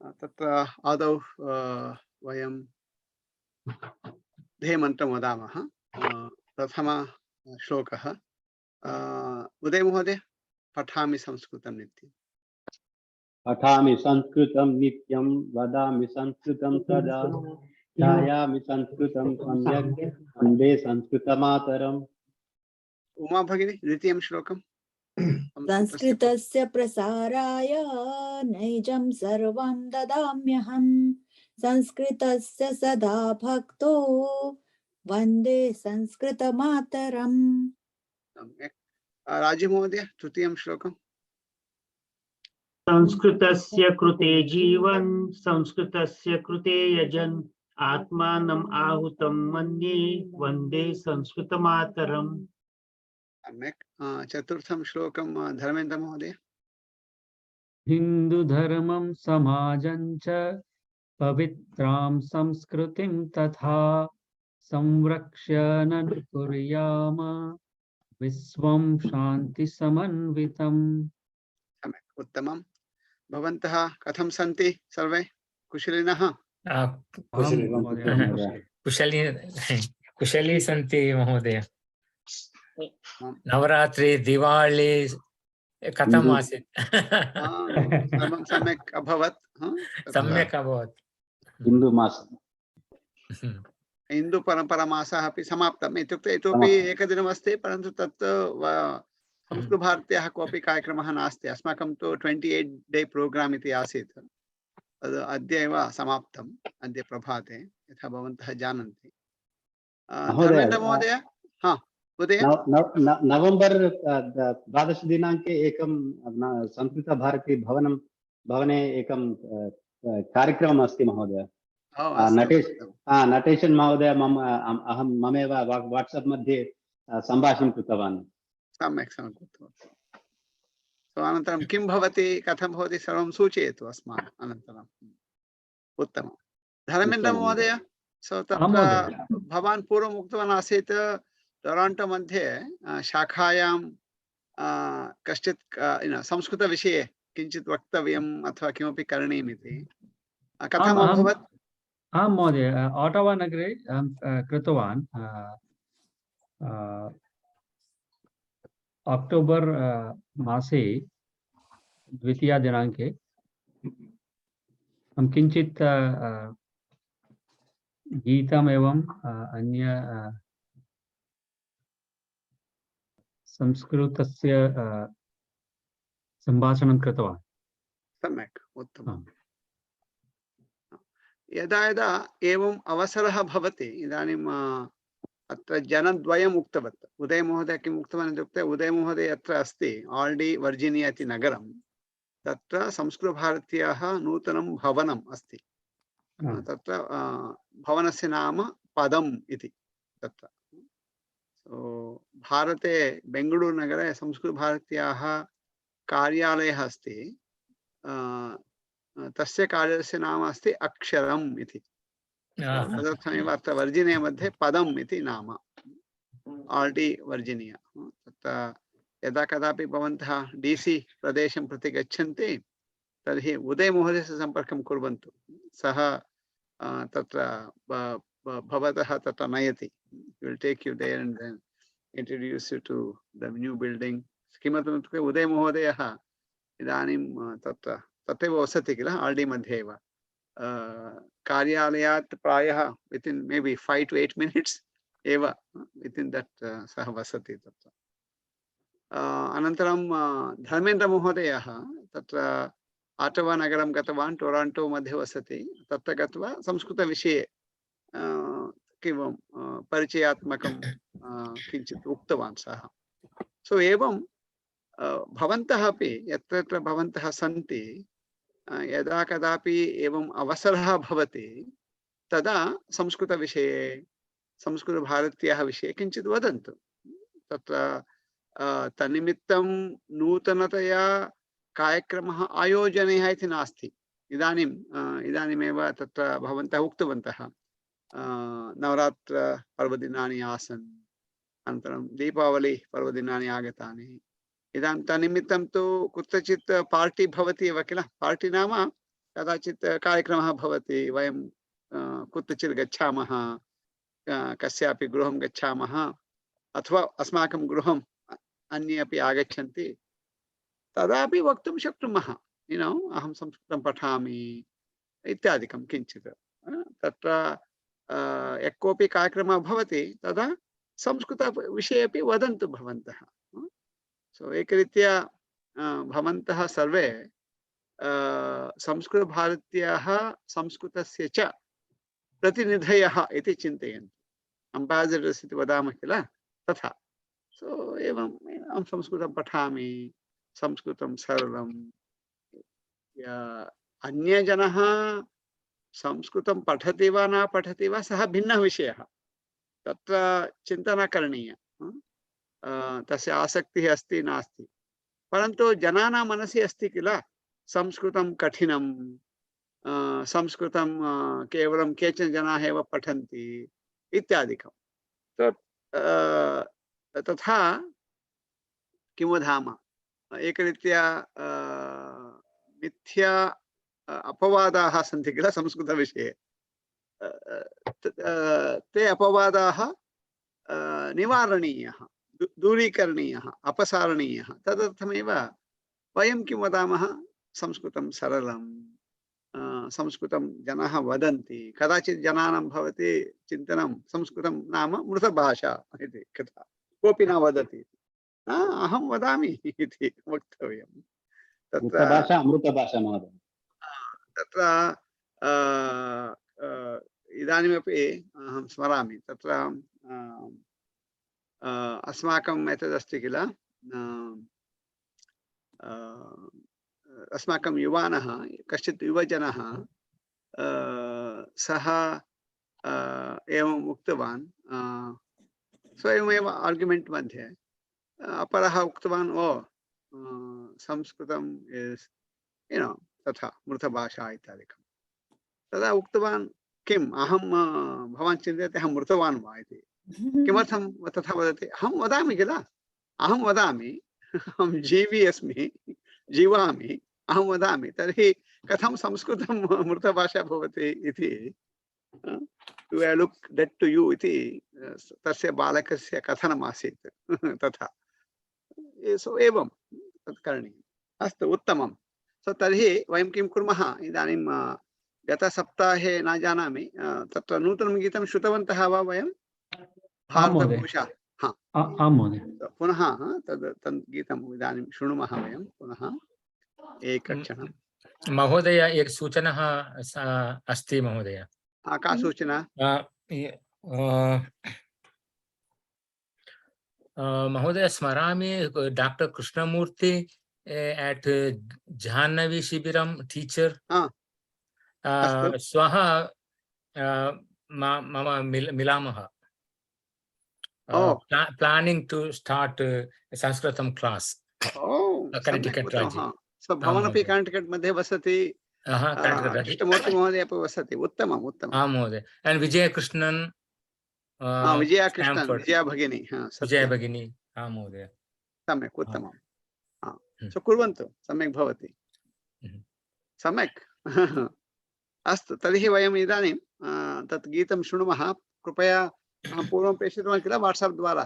तत्र आदौ वयं ध्येयमन्त्रं वदामः। प्रथम श्लोकः। उदय महोदय पठामि संस्कृतं नित्यं। पठामि संस्कृतं नित्यं वदामि संस्कृतं सदा ध्यायामि संस्कृतं सम्यक् वन्दे संस्कृतमातरम्। उमा भगिनी द्वितीयं श्लोकं। संस्कृतस्य प्रसाराय नैजं सर्वं ददाम्यहम् संस्कृतस्य सदा भक्तो वन्दे संस्कृतमातरम्। सम्यक्। राजीव महोदय तृतीयं श्लोकं। संस्कृतस्य कृते जीवन संस्कृतस्य कृते यजन आत्मानम् आहुतं मन्ये वन्दे संस्कृतमातरम्। सम्यक्। चतुर्थं श्लोकं धर्मेन्द्र महोदय। हिंदू धर्मं समाजं च पवित्रां संस्कृतिं तथा संरक्ष्य कुर्याम विश्वं शान्ति समन्वितम्। सम्यक्, उत्तमं। भवन्तः कथं सन्ति सर्वे? कुशलिनः? कुशली सन्ति महोदय। नवरात्रि दिवाली कथम् आसीत्? सर्वं सम्यक् अभवत्। सम्यक् अभवत्। हिन्दू मास हिन्दू परम्परामासः अपि समाप्तम्। इत्युक्ते इतोपि एकदिनमस्ति, परन्तु तत् संस्कृतभारत्याः कोऽपि कार्यक्रमः नास्ति। अस्माकं तु 28 डे प्रोग्राम् इति आसीत्। तद् अद्य एव समाप्तम्, अद्य प्रभाते, यथा भवन्तः जानन्ति। धर्मेन्द्र महोदय। उदय। नवम्बर् 12 दिनाङ्के एकं संस्कृतभारती भवने एकं कार्यक्रमम् अस्ति महोदय। नटेशन् महोदय ममेव वाट्सप् मध्ये सम्भाषणं कृतवान्। सम्यक् सम्यक् उत्तमम्। अनन्तरं किं भवति, कथं भवति, सर्वं सूचयतु अस्मान् अनन्तरम्। उत्तमं। धर्मेन्द्र महोदय, तत्र भवान् पूर्वम् उक्तवान् आसीत् टोराण्टो मध्ये शाखायां कश्चित् संस्कृतविषये किञ्चित् वक्तव्यम् अथवा किमपि करणीयमिति। कथम् अभवत्? आं महोदय, ओटावा नगरे कृतवान्। अक्टोबर् मासे 2 दिनाङ्के हम किञ्चित् गीतम् एवं अन्य संस्कृतस्य सम्भाषणं कृतवान्। सम्यक्, उत्तमम्। यदा यदा एवम् अवसरः भवति, इदानीम् अत्र जनद्वयम् उक्तवत्। उदय महोदय किम् उक्तवान् इत्युक्ते, उदय महोदय अत्र अस्ति आल्डी वर्जीनिया इति नगरं, तत्र संस्कृतभारत्याः नूतनं भवनम् अस्ति। तत्र भवनस्य नाम पदम् इति। तत्र भारते बेङ्गळूरुनगरे संस्कृतभारत्याः कार्यालयः अस्ति। तस्य कार्यालयस्य नाम अस्ति अक्षरम् इति। तदर्थमेव अत्र वर्जीनिया मध्ये पदम् इति नाम, आल्डी वर्जीनिया। तत्र यदा कदापि भवन्तः DC प्रदेशं प्रति गच्छन्ति तर्हि उदय महोदयस्य सम्पर्कं कुर्वन्तु। सः तत्र भवतः तत्र नयति। will take you there and then introduce you to the new building. किमर्थम् इत्युक्ते उदय महोदयः इदानीं तत्र तत्रैव वसति किल, आल्डी मध्ये एव। कार्यालयात् प्रायः within maybe 5 to 8 minutes एव within that सः वसति तत्र। अनन्तरं धर्मेन्द्र महोदयः तत्र आटवा नगरं गतवान्, टोराण्टो मध्ये वसति। तत्र गत्वा संस्कृतविषये किं परिचयात्मकं किञ्चित् उक्तवान् सः। सो एवं भवन्तः अपि यत्र यत्र भवन्तः सन्ति, यदा कदापि एवं अवसरः भवति तदा संस्कृतविषये, संस्कृतभारत्याः विषये किञ्चित् वदन्तु। तत्र तन्निमित्तं नूतनतया कार्यक्रमः आयोजनीयः इति नास्ति। इदानीमेव तत्र भवन्तः उक्तवन्तः नवरात्र पर्वदिनानि आसन्, अनन्तरं दीपावली पर्वदिनानि आगतानि। इदानीं तन्निमित्तं तु कुत्रचित् पार्टी भवति एव किल। पार्टी नाम कदाचित् कार्यक्रमः भवति, वयं कुत्रचित् गच्छामः, कस्यापि गृहं गच्छामः, अथवा अस्माकं गृहं अन्ये अपि आगच्छन्ति, तदापि वक्तुं शक्नुमः, अहं संस्कृतं पठामि इत्यादिकं किञ्चित्। तत्र यः कोऽपि कार्यक्रमः भवति तदा संस्कृतविषये अपि वदन्तु भवन्तः। सो एकरीत्या भवन्तः सर्वे संस्कृतभारत्याः संस्कृतस्य च प्रतिनिधयः इति चिन्तयन्तु। अम्बासिडर्स् इति वदामः किल, तथा। सो एवम् अहं संस्कृतं पठामि, संस्कृतं सरलम्। अन्यजनः संस्कृतं पठति वा न पठति वा सः भिन्नः विषयः, तत्र चिन्ता न करणीया। तस्य आसक्तिः अस्ति नास्ति, परन्तु जनानां मनसि अस्ति किल संस्कृतं कठिनं, संस्कृतं केवलं केचन जनाः एव पठन्ति इत्यादिकं। तथा किं वदामः, एकरीत्या मिथ्या अपवादाः सन्ति किल संस्कृतविषये, ते अपवादाः निवारणीयः, दूरीकरणीयः, अपसारणीयः। तदर्थमेव वयं किं वदामः, संस्कृतं सरलं, संस्कृतं जनाः वदन्ति। कदाचित् जनानां भवति चिन्तनं संस्कृतं नाम मृतभाषा इति, कथा कोऽपि न वदति, अहं वदामि इति वक्तव्यं। मृतभाषा अमृतभाषा महोदय। तत्र इदानीमपि अहं स्मरामि, तत्र अस्माकम् एतदस्ति किल, अस्माकं युवानः, कश्चित् युवजनः सः एवम् उक्तवान्, स्वयमेव आर्ग्युमेण्ट् मध्ये अपरः उक्तवान्, ओ संस्कृतम् इस् तथा मृतभाषा इत्यादिकं। तदा उक्तवान्, किम् अहं, भवान् चिन्तयति अहं मृतवान् वा इति, किमर्थं तथा वदति? अहं वदामि किल, अहं वदामि, अहं जीवी अस्मि, जीवामि, अहं वदामि, तर्हि कथं संस्कृतं मृतभाषा भवति इति, do I look dead to you इति तस्य बालकस्य कथनमासीत् तथा। सो एवं तत् करणीयम्। अस्तु, उत्तमं। सो तर्हि वयं किं कुर्मः इदानीं, गतसप्ताहे न जानामि, तत्र नूतनं गीतं श्रुतवन्तः वा वयं? भारतभूषा। आं महोदय। पुनः तद् गीतम् इदानीं शृणुमः वयं पुनः एकक्षणं। महोदय, एक सूचना अस्ति महोदय। का सूचना? महोदय, स्मरामि doctor Krishnamurthy at Jahnavi Shibiram teacher. Swaha mama milamaha. Planning to start Sanskritam class. Connecticut Raji. So Bhavanapi Connecticut मध्ये वसति. कृष्णमूर्ति महोदय अपि वसति. उत्तमम् उत्तमम्. महोदय. And Vijaya Krishnan. Vijaya Krishnan, Vijaya भगिनी. विजया भगिनी. महोदय. सम्यक्, उत्तमम्. सो कुर्वन्तु, सम्यक् भवति। सम्यक्। अस्तु, तर्हि वयम् इदानीं तत् गीतं शृणुमः। कृपया पूर्वं प्रेषितवान् किल वाट्साप् द्वारा,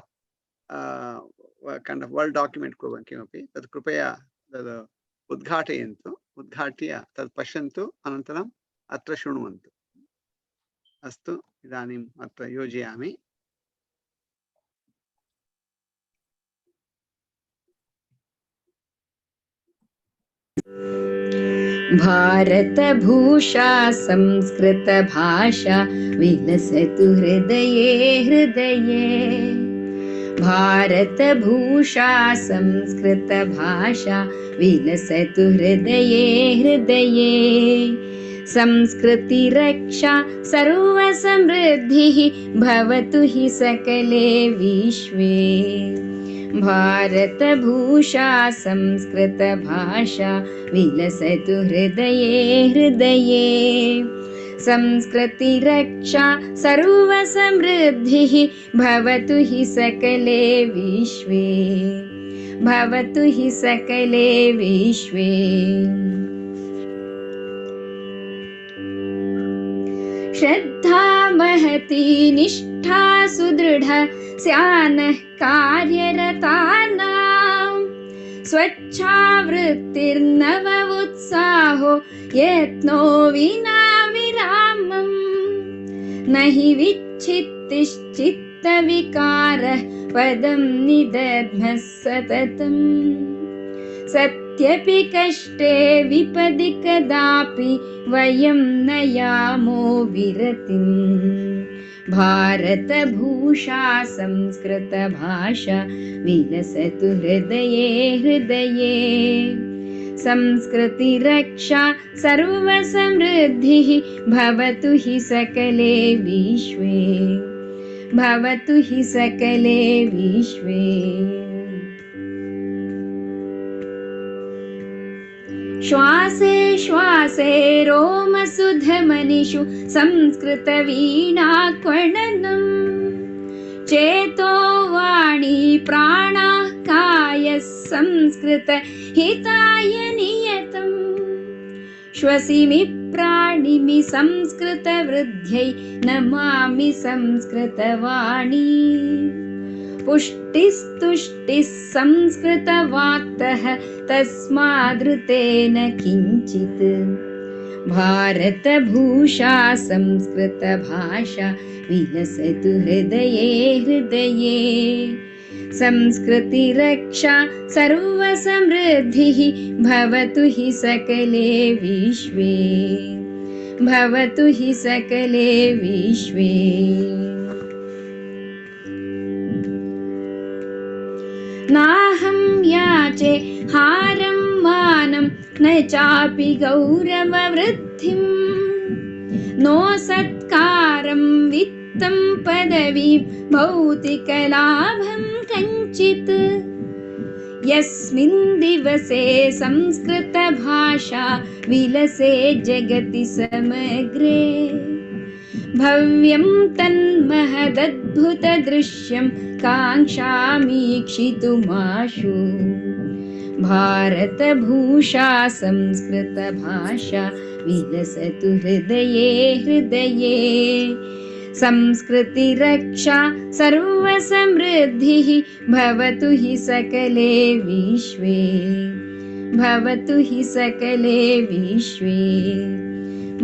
kind of वर्ड डॉक्युमेंट कुर्वन् किमपि, तत् कृपया तद् उद्घाटयन्तु, उद्घाट्य तत् पश्यन्तु, अनन्तरम् अत्र शृण्वन्तु। अस्तु, इदानीम् अत्र योजयामि। भारतभूषा संस्कृत भाषा विलसतु हृदये हृदये। भारतभूषा संस्कृत भाषा विलसतु हृदये हृदये। संस्कृति रक्षा सर्वसमृद्धिः भवतु हि सकले विश्वे। भारतभूषा संस्कृत भाषा विलसतु हृदये हृदये। संस्कृति रक्षा सर्वसमृद्धिः भवतु हि सकले विश्वे। भवतु हि सकले विश्वे। श्रद्धा महती निष्ठा सुदृढ स्यानः कार्यरतानां स्वच्छावृत्तिर्नव उत्साहो यत्नो विना विरामम् न हि विच्छित्तिश्चित्तविकारः पदं निदध्मः सततम् सत्यपि कष्टे विपदि कदापि वयं न यामो विरतिम् भारतभूषा संस्कृतभाषा विलसतु हृदये हृदये संस्कृतिरक्षा सर्वसमृद्धिः भवतु हि सकले विश्वे भवतु हि सकले विश्वे श्वासे श्वासे रोमसुधमनिषु संस्कृतवीणाक्वणनम् चेतो वाणी प्राणाः कायः संस्कृतहिताय नियतम् श्वसिमि प्राणिमि संस्कृतवृद्ध्यै नमामि संस्कृतवाणी पुष्टिस्तुष्टिः संस्कृतवाक्तः तस्मादृतेन किञ्चित् भारतभूषा संस्कृतभाषा विलसतु हृदये हृदये संस्कृतिरक्षा सर्वसमृद्धिः भवतु हि सकले विश्वे भवतु हि सकले विश्वे नाहं याचे हारं मानं न चापि गौरववृद्धिं नो सत्कारं वित्तं पदवीं भौतिकलाभं कञ्चित् यस्मिन् दिवसे संस्कृतभाषा विलसे जगति समग्रे भव्यं तन्महदद्भुतदृश्यं काङ्क्षामीक्षितुमाशु भारतभूषा संस्कृतभाषा विलसतु हृदये हृदये संस्कृतिरक्षा सर्वसमृद्धिः भवतु हि सकले विश्वे भवतु हि सकले विश्वे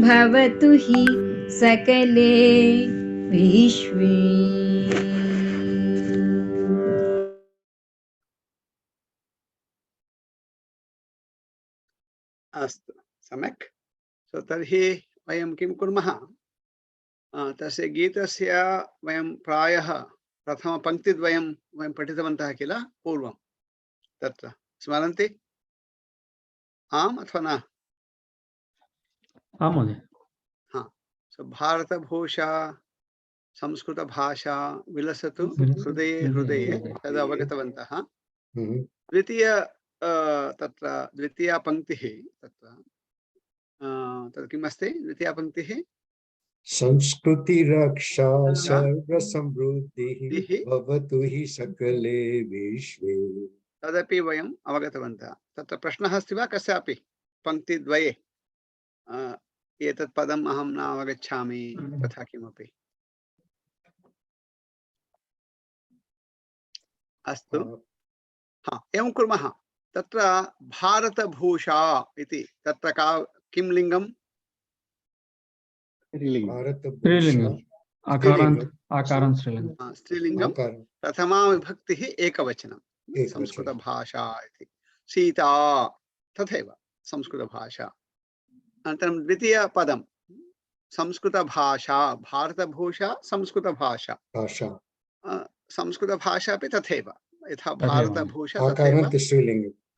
भवतु हि सकले विश्वे अस्तु सम्यक् सो तर्हि वयं किं कुर्मः तस्य गीतस्य वयं प्रायः प्रथमपङ्क्तिद्वयं वयं पठितवन्तः किल पूर्वं तत्र स्मरन्ति आम् अथवा न आम् महोदय सो भारतभूषा संस्कृतभाषा विलसतु हृदये हृदये तद् अवगतवन्तः द्वितीय तत्र द्वितीया पङ्क्तिः तत्र तत् किम् अस्ति द्वितीया पङ्क्तिः संस्कृतिरक्षा सर्वसमृद्धिः भवतु हि सकले विश्वे तदपि वयम् अवगतवन्तः तत्र प्रश्नः अस्ति वा कस्यापि पङ्क्तिद्वये एतत् पदम् अहं न अवगच्छामि तथा किमपि अस्तु एवं कुर्मः तत्र भारतभूषा इति तत्र किं लिङ्गम् स्त्रीलिङ्गं प्रथमा विभक्तिः एकवचनं संस्कृतभाषा इति सीता तथैव संस्कृतभाषा अनन्तरं द्वितीयपदं संस्कृतभाषा भारतभूषा संस्कृतभाषा संस्कृतभाषा अपि तथैव यथा भारतभूषा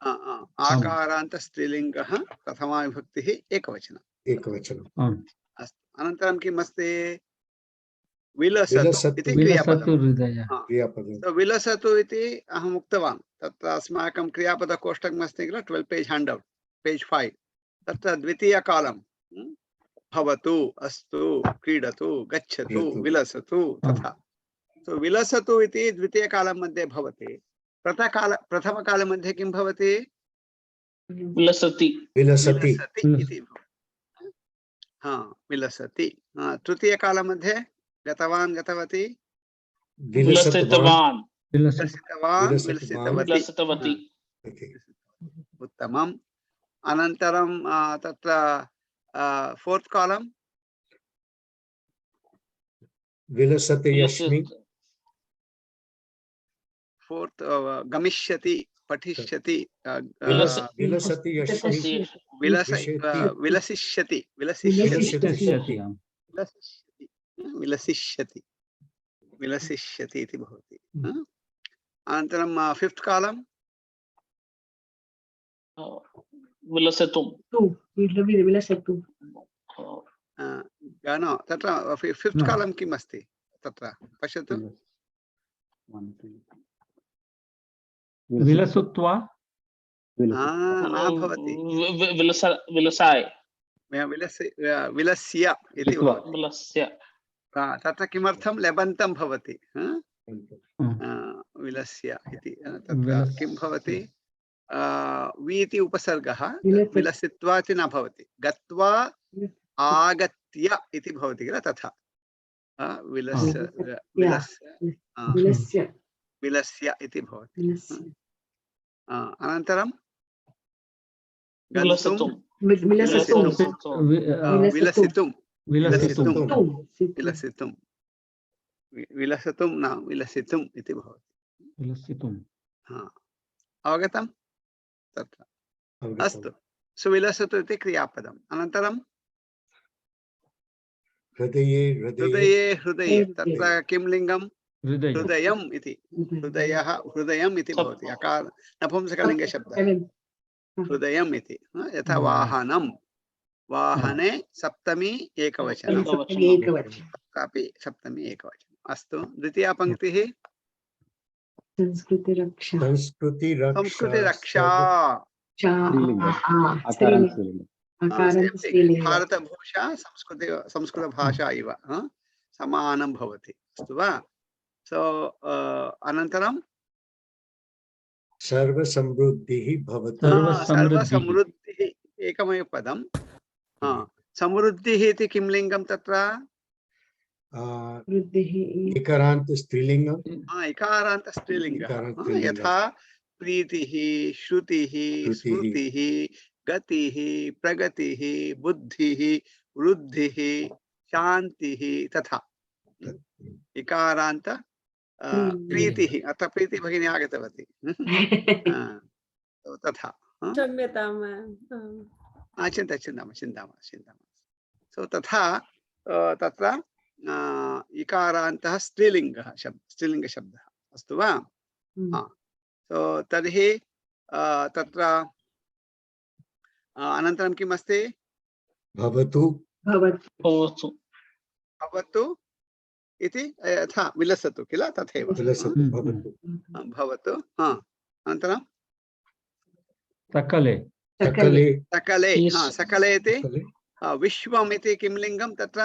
आकारान्त स्त्रीलिङ्गः प्रथमा विभक्तिः एकवचनम् अस्तु अनन्तरं किम् अस्ति विलसतु इति क्रियापदं विलसतु इति अहम् उक्तवान् तत्र अस्माकं क्रियापदकोष्टकम् अस्ति किल 12 पेज् हैण्डौट् पेज् 5 तत्र द्वितीयकालं भवतु अस्तु क्रीडतु गच्छतु विलसतु तथा सो विलसतु इति द्वितीयकालं मध्ये भवति प्रथमकालं मध्ये किं भवति विलसति विलसति इति विलसति। तृतीयकालमध्ये गतवान् गतवती विलसितवान् विलसितवान् विलसितवान् विलसितवती। उत्तमम्। अनन्तरं तत्र फोर्थ कालम विलसति यस्मि फोर्थ गमिष्यति पठिष्यति विलसति यस्मि विलसिष्यति विलसिष्यति विलसिष्यति इति भवति। अनन्तरं फिफ्थ कालम तत्र फिफ्थ कालम किम् अस्ति तत्र पश्यतु। विलसुत्वा भवति विलस्य इति भवति। तत्र किमर्थं लेबन्तं भवति विलस्य इति। तत्र किं भवति वि इति उपसर्गः विलसित्वा इति न भवति, गत्वा आगत्य इति भवति किल तथा विलस्य इति भवति। अनन्तरं गन्तुं विलसितुं न विलसितुम् इति भवति। अवगतं तत्र। अस्तु, सुविलसतु इति क्रियापदम्। अनन्तरं हृदये हृदये तत्र किं लिङ्गं हृदयम् इति। हृदयः हृदयम् इति भवति, अकार नपुंसकलिङ्ग शब्दः हृदयम् इति। यथा वाहनं वाहने सप्तमी एकवचनं तत्रापि सप्तमी एकवचनम्। अस्तु, द्वितीया पङ्क्तिः संस्कृति रक्षा भारतभूषा संस्कृत भाषा इव समानं भवति। अस्तु वा। सो अनन्तरं सर्वसमृद्धिः भवतु। सर्वसमृद्धिः एकमेव पदं। समृद्धिः इति किं लिङ्गं तत्र इकारान्त स्त्रीलिङ्गम्। इकारान्त स्त्रीलिङ्गः। यथा प्रीतिः श्रुतिः स्मृतिः गतिः प्रगतिः बुद्धिः वृद्धिः शान्तिः तथा इकारान्त प्रीतिः। अत्र प्रीति भगिनी आगतवती तथा चिन्ता मास्तु। सो तथा तत्र इकारान्तः स्त्रीलिङ्गः स्त्रीलिङ्गशब्दः। अस्तु वा। सो तर्हि तत्र अनन्तरं किम् अस्ति भवतु इति यथा विलसतु किल तथैव भवतु। अनन्तरं सकले सकले इति विश्वम् इति किं लिङ्गं तत्र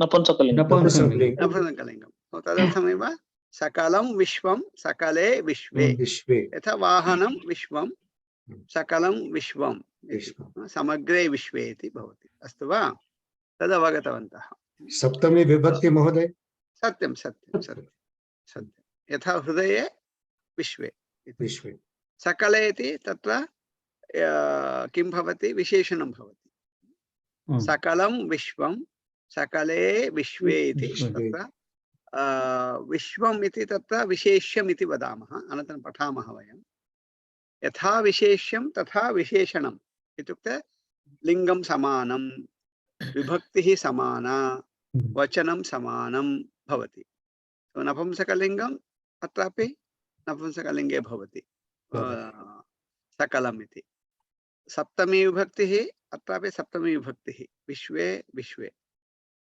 नपुंसकलिङ्गं। तदर्थमेव सकलं विश्वं सकले विश्वे। यथा वाहनं विश्वं सकलं विश्वं समग्रे विश्वे इति भवति। अस्तु वा। तदवगतवन्तः। सप्तमी विभक्ति महोदय। सत्यं यथा हृदये विश्वे सकले इति तत्र किं भवति विशेषणं भवति। सकलं विश्वं सकले विश्वे इति तत्र विश्वम् इति तत्र विशेष्यम् इति वदामः। अनन्तरं पठामः वयं। यथा विशेष्यं तथा विशेषणम् इत्युक्ते लिङ्गं समानं विभक्तिः समाना वचनं समानं भवति। नपुंसकलिङ्गम् अत्रापि नपुंसकलिङ्गे भवति सकलम् इति। सप्तमी विभक्तिः अत्रापि सप्तमी विभक्तिः विश्वे विश्वे।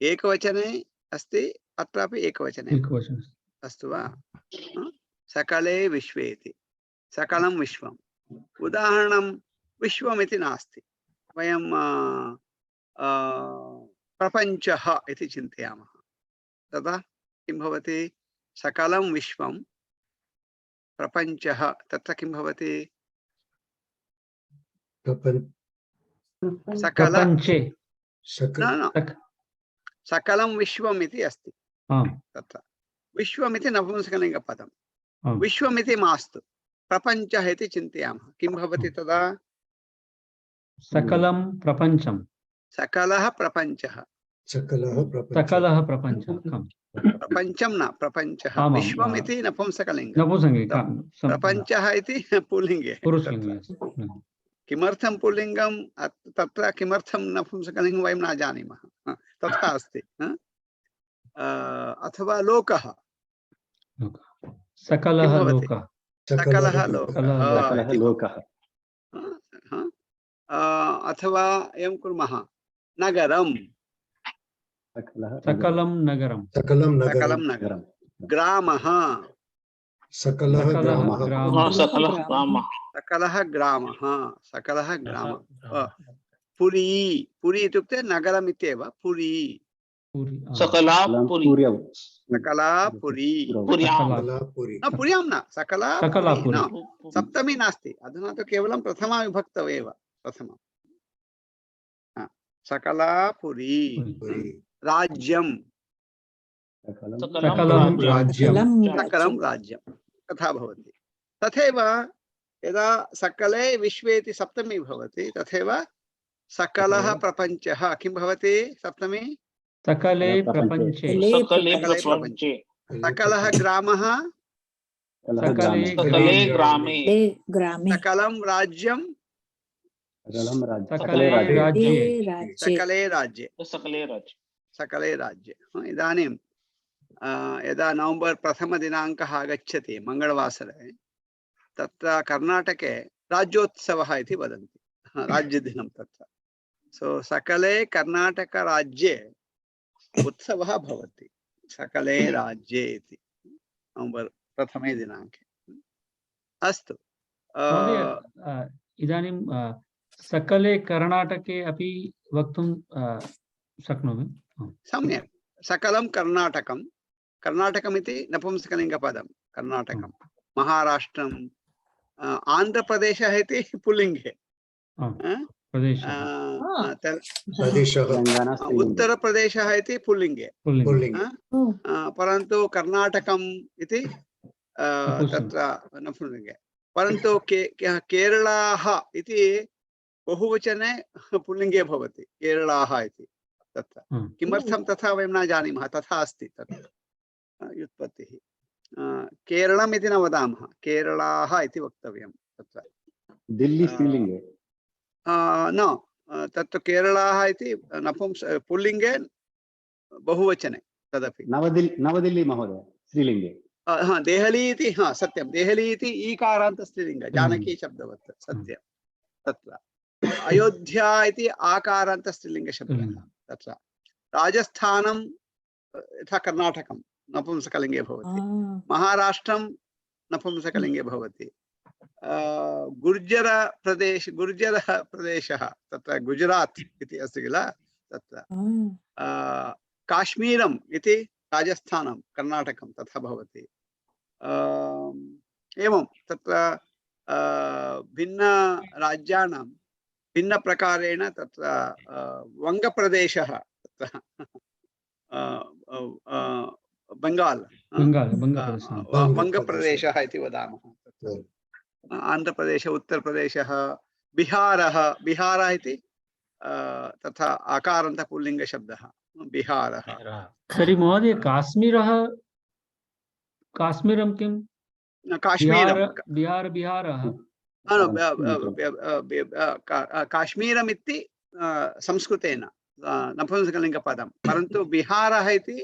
एकवचने अस्ति अत्रापि एकवचने। अस्तु वा। सकले विश्वे इति सकलं विश्वम्। उदाहरणं विश्वमिति नास्ति, वयं प्रपञ्चः इति चिन्तयामः। तदा किं भवति सकलं विश्वं प्रपञ्चः। तत्र किं भवति न सकलं विश्वम् इति अस्ति आम् तत्र विश्वमिति नपुंसकलिङ्गपदं आम् विश्वमिति मास्तु प्रपञ्चः इति चिन्तयामः किं भवति तदा सकलं प्रपञ्चम् सकलः प्रपञ्चः सकलः प्रपञ्चः सकलः प्रपञ्चः प्रपञ्चं न प्रपञ्चः आमां, विश्वमिति नपुंसकलिङ्गं नपुंसकलिङ्गं प्रपञ्चः इति पुल्लिङ्गे पुरुषलिङ्गे किमर्थं पुल्लिङ्गं तत्र किमर्थं नपुंसकलिङ्गं वयं न जानीमः तथा अस्ति अथवा लोकः सकलः किं भवति? लोकः सकलः सकलः लोकः अथवा एवं कुर्मः नगरं सकलं नगरं सकलं सकलं नगरं नगरं ग्रामः सकलः ग्रामः सकलः ग्रामः सकलः ग्रामः पुरी पुरी इत्युक्ते नगरम् इत्येव पुरी सकला पुरी सकलापुरी न पुर्यां न सकला सकलापुरी। न सप्तमी नास्ति अधुना तु केवलं प्रथमा विभक्तौ एव प्रथमं सकलापुरी राज्यं सकलं राज्यं सकलं राज्यं तथा भवति तथैव यदा सकले विश्वे इति सप्तमी भवति तथैव सकलः प्रपञ्चः किं भवति सप्तमी सकले प्रपञ्चे सकलः ग्रामः सकले ग्रामे सकलं राज्यं सकले राज्ये सकले राज्ये इदानीं यदा नवंबर प्रथमदिनाङ्कः आगच्छति मंगलवासरे तत्र कर्नाटके राज्योत्सवः इति वदन्ति राज्यदिनं तत्र सो सकले कर्नाटकराज्ये उत्सवः भवति सकले राज्ये इति नवंबर प्रथमे दिनाङ्के अस्तु इदानीं सकले कर्णाटके अपि वक्तुं शक्नोमि सम्यक् सकलं कर्णाटकं कर्णाटकमिति नपुंसकलिङ्गपदं कर्णाटकं महाराष्ट्रं आन्ध्रप्रदेशः इति पुल्लिङ्गे उत्तरप्रदेशः इति पुल्लिङ्गे परन्तु कर्णाटकम् इति तत्र नपुंसकलिङ्गे परन्तु केरलाः इति बहुवचने पुल्लिङ्गे भवति केरलाः इति तत्र किमर्थं तथा वयं न जानीमः तथा अस्ति तत्र व्युत्पत्तिः केरलम् इति न वदामः केरलाः इति वक्तव्यं तत्र दिल्ली स्त्रीलिङ्गे न तत्र केरलाः इति पुल्लिङ्गे बहुवचने तदपि नवदिल्ली महोदय स्त्रीलिङ्गे देहली इति सत्यं देहली इति ईकारान्त स्त्रीलिङ्ग जानकी शब्दवत् सत्यं तत्र अयोध्या इति आकारान्त स्त्रीलिङ्ग शब्दः तत्र राजस्थानं यथा कर्णाटकं नपुंसकलिङ्गे भवति महाराष्ट्रं नपुंसकलिङ्गे भवति गुर्जरप्रदेशः तत्र गुजरात् इति अस्ति किल तत्र काश्मीरम् इति राजस्थानं कर्णाटकं तथा भवति एवं तत्र भिन्नराज्यानां भिन्नप्रकारेण तत्र वङ्गप्रदेशः तत्र वङ्गप्रदेशः इति वदामः आन्ध्रप्रदेशः उत्तरप्रदेशः बिहारः इति तथा आकारान्त पुल्लिङ्गशब्दः बिहारः तर्हि महोदय काश्मीरं किं बिहारः काश्मीरमिति संस्कृतेन नपुंसकलिङ्गपदं परन्तु बिहारः इति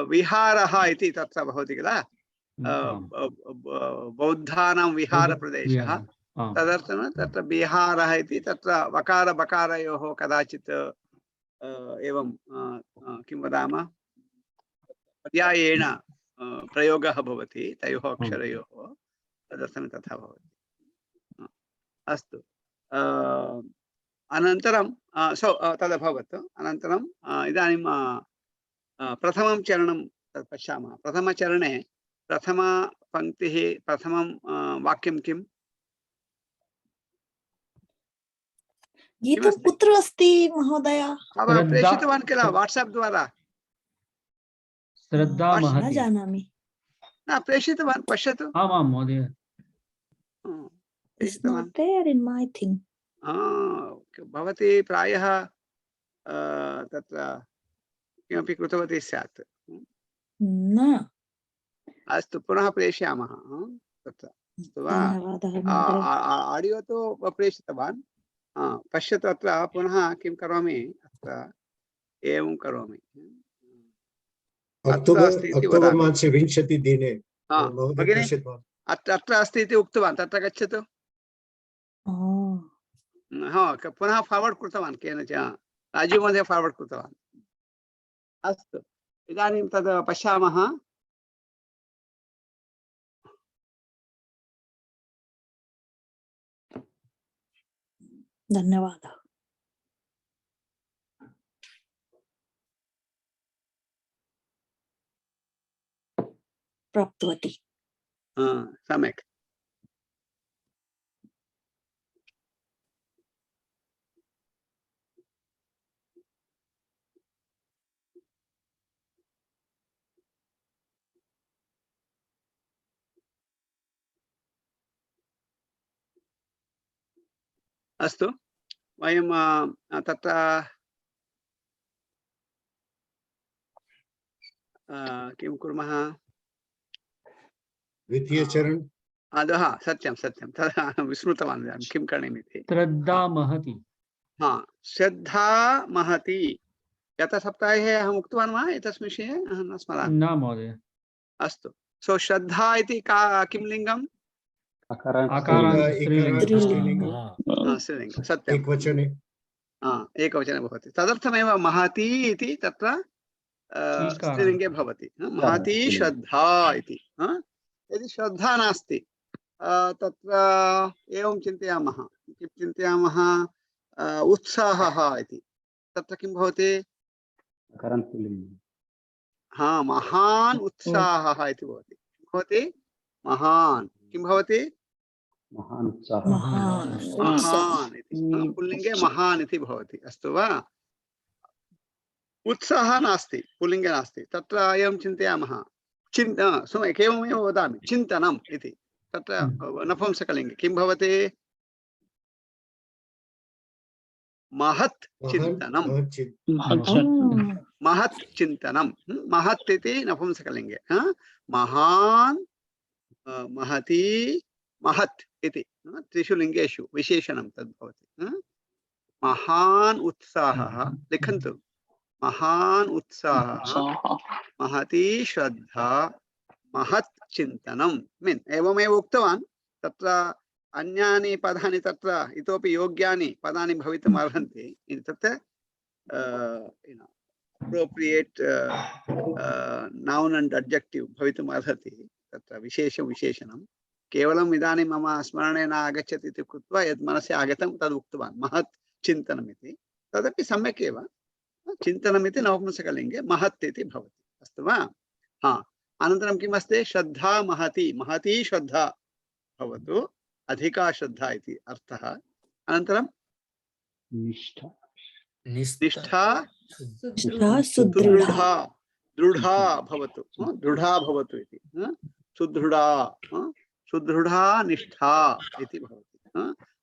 विहारः इति तत्र भवति किल बौद्धानां विहारप्रदेशः तदर्थं तत्र बिहारः इति तत्र वकार बकारयोः कदाचित् एवं किं वदामः पर्यायेण प्रयोगः भवति तयोः अक्षरयोः तदर्थं तथा भवति अस्तु अनन्तरं तदभवत् अनन्तरं इदानीं प्रथमं चरणं पश्यामः प्रथमचरणे प्रथमा पङ्क्तिः प्रथमं वाक्यं किम् गीतं किमस्ति? कुत्र अस्ति महोदय? श्रद्धा- प्रेषितवान् किल वाट्साप् द्वारा? श्रद्धा वाट्स्- न महती। जानामि। न प्रेषितवान्, पश्यतु। आमां महोदय। It's not there in my thing. भवती प्रायः तत्र किमपि कृतवती स्यात्। न। अस्तु, पुनः प्रेषयामः तत्र, अस्तु वा? धन्यवादः महोदय। आडियो तु प्रेषितवान्। पश्यतु अत्र पुनः किं करोमि, अत्र एवं करोमि। अक्टोबर् मासे 20 दिने महोदय भगिनी पश्यतु। अत्र अस्ति इति उक्तवान्, तत्र गच्छतु। पुनः फार्वर्ड् कृतवान् केनचित्, राजीव् महोदय फार्वर्ड् कृतवान्। अस्तु, इदानीं तद् पश्यामः। धन्यवादः। प्राप्तवती। सम्यक्। अस्तु, वयं तत्र किं कुर्मः? द्वितीयचरण। सत्यं सत्यं, तदा विस्मृतवान् किं करणीयम् इति। श्रद्धा महती। श्रद्धा महती। गतसप्ताहे अहम् उक्तवान् वा एतस्मिन् विषये? अहं न स्मरामि। न महोदय। अस्तु, सो श्रद्धा इति किं लिङ्गम्? स्त्रीलिङ्गं। सत्यम्, एकवचने। एकवचने भवति। तदर्थमेव महती इति तत्र स्त्रीलिङ्गे भवति। महती श्रद्धा इति। यदि श्रद्धा नास्ति तत्र एवं चिन्तयामः, किं चिन्तयामः? उत्साहः इति, तत्र किं भवति? महान् उत्साहः इति भवति। भवति महान्, किं भवति? महान् इति, पुल्लिङ्गे महान् इति भवति। अस्तु वा? उत्साहः नास्ति, पुल्लिङ्गे नास्ति, तत्र एवं चिन्तयामः। एवमेव वदामि, चिन्तनम् इति। तत्र नपुंसकलिङ्गे किं भवति? महत् चिन्तनं। महत् चिन्तनं। महत् इति नपुंसकलिङ्गे। महान्, महती, महत् इति त्रिषु लिङ्गेषु विशेषणं तद् भवति। महान् उत्साहः, लिखन्तु। महान् उत्साहः, महती श्रद्धा, महत् चिन्तनं। मीन् एवमेव उक्तवान्। तत्र अन्यानि पदानि तत्र इतोपि योग्यानि पदानि भवितुम् अर्हन्ति। तत्र appropriate noun and adjective भवितुम् अर्हति। तत्र विशेषणं केवलम् इदानीं मम स्मरणे न आगच्छति इति कृत्वा यद् मनसि आगतं तद् उक्तवान्, महत् चिन्तनम् इति। तदपि सम्यक् एव। चिन्तनम् इति नपुंसकलिङ्गे महत् इति भवति। अस्तु वा? अनन्तरं किम् अस्ति? श्रद्धा महती। महती श्रद्धा भवतु, अधिका श्रद्धा इति अर्थः। अनन्तरं निष्ठा सुदृढा, दृढा भवतु, दृढा भवतु इति। सुदृढा, सुदृढा निष्ठा इति भवति।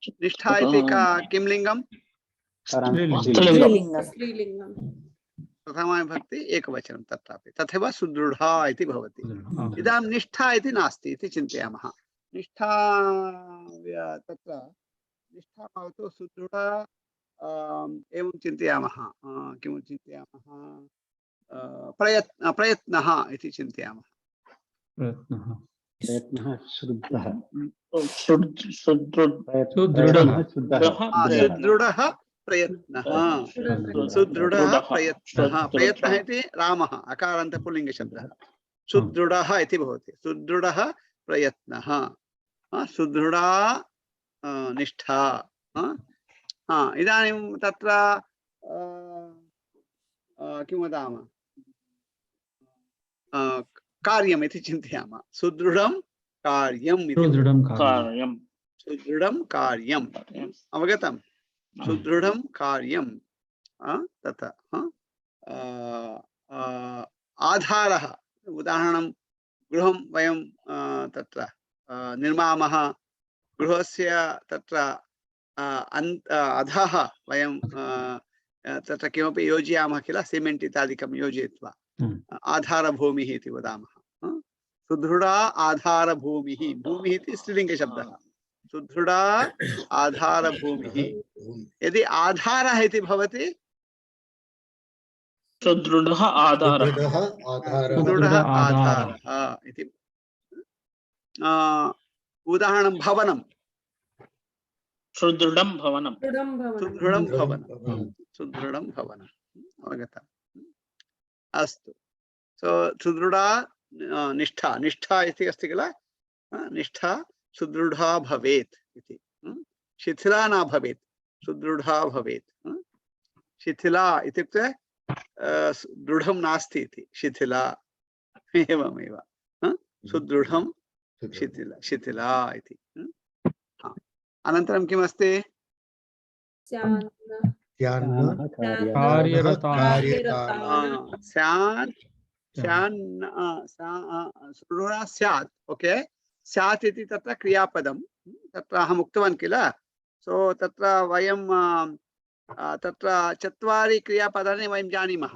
निष्ठा इति किं लिङ्गम्? प्रथमा विभक्ति एकवचनं तत्रापि तथैव सुदृढा इति भवति। इदानीं निष्ठा इति नास्ति इति चिन्तयामः। निष्ठा तत्र निष्ठा भवतु, सुदृढा एवं चिन्तयामः। किं चिन्तयामः? प्रयत्नः इति चिन्तयामः। सुदृढः प्रयत्नः। सुदृढः प्रयत्नः। प्रयत्नः इति रामः, अकारान्त पुल्लिङ्गशब्दः। सुदृढः इति भवति। सुदृढः प्रयत्नः, सुदृढा निष्ठा। इदानीं तत्र किं वदामः? कार्यम् इति चिन्तयामः। सुदृढं कार्यम् इति। सुदृढं कार्यम्। अवगतम्? सुदृढ़ं कार्यं तथा आधारः उदाहरणं गृहं वयं तत्र निर्मामः गृहस्य तत्र अधः वयं तत्र किमपि योजयामः किल सिमेंट इत्यादिकं योजयित्वा आधारभूमिः इति वदामः सुदृढा आधारभूमिः भूमिः इति स्त्रीलिङ्गशब्दः सुदृढा आधारभूमिः यदि आधारः इति भवति सुदृढः आधारः सुदृढः आधारः इति उदाहरणं भवनं सुदृढं भवनं सुदृढं भवनं सुदृढं भवनम् अवगतम् अस्तु सो सुदृढा निष्ठा निष्ठा इति अस्ति किल निष्ठा सुदृढा भवेत् इति शिथिला न भवेत् सुदृढा भवेत् शिथिला इत्युक्ते दृढं नास्ति इति शिथिला एवमेव सुदृढं शिथिला शिथिला इति अनन्तरं किमस्ति सुदृढा स्यात् ओके स्यात् इति तत्र क्रियापदं तत्र अहम् उक्तवान् किल सो तत्र वयं तत्र चत्वारि क्रियापदानि वयं जानीमः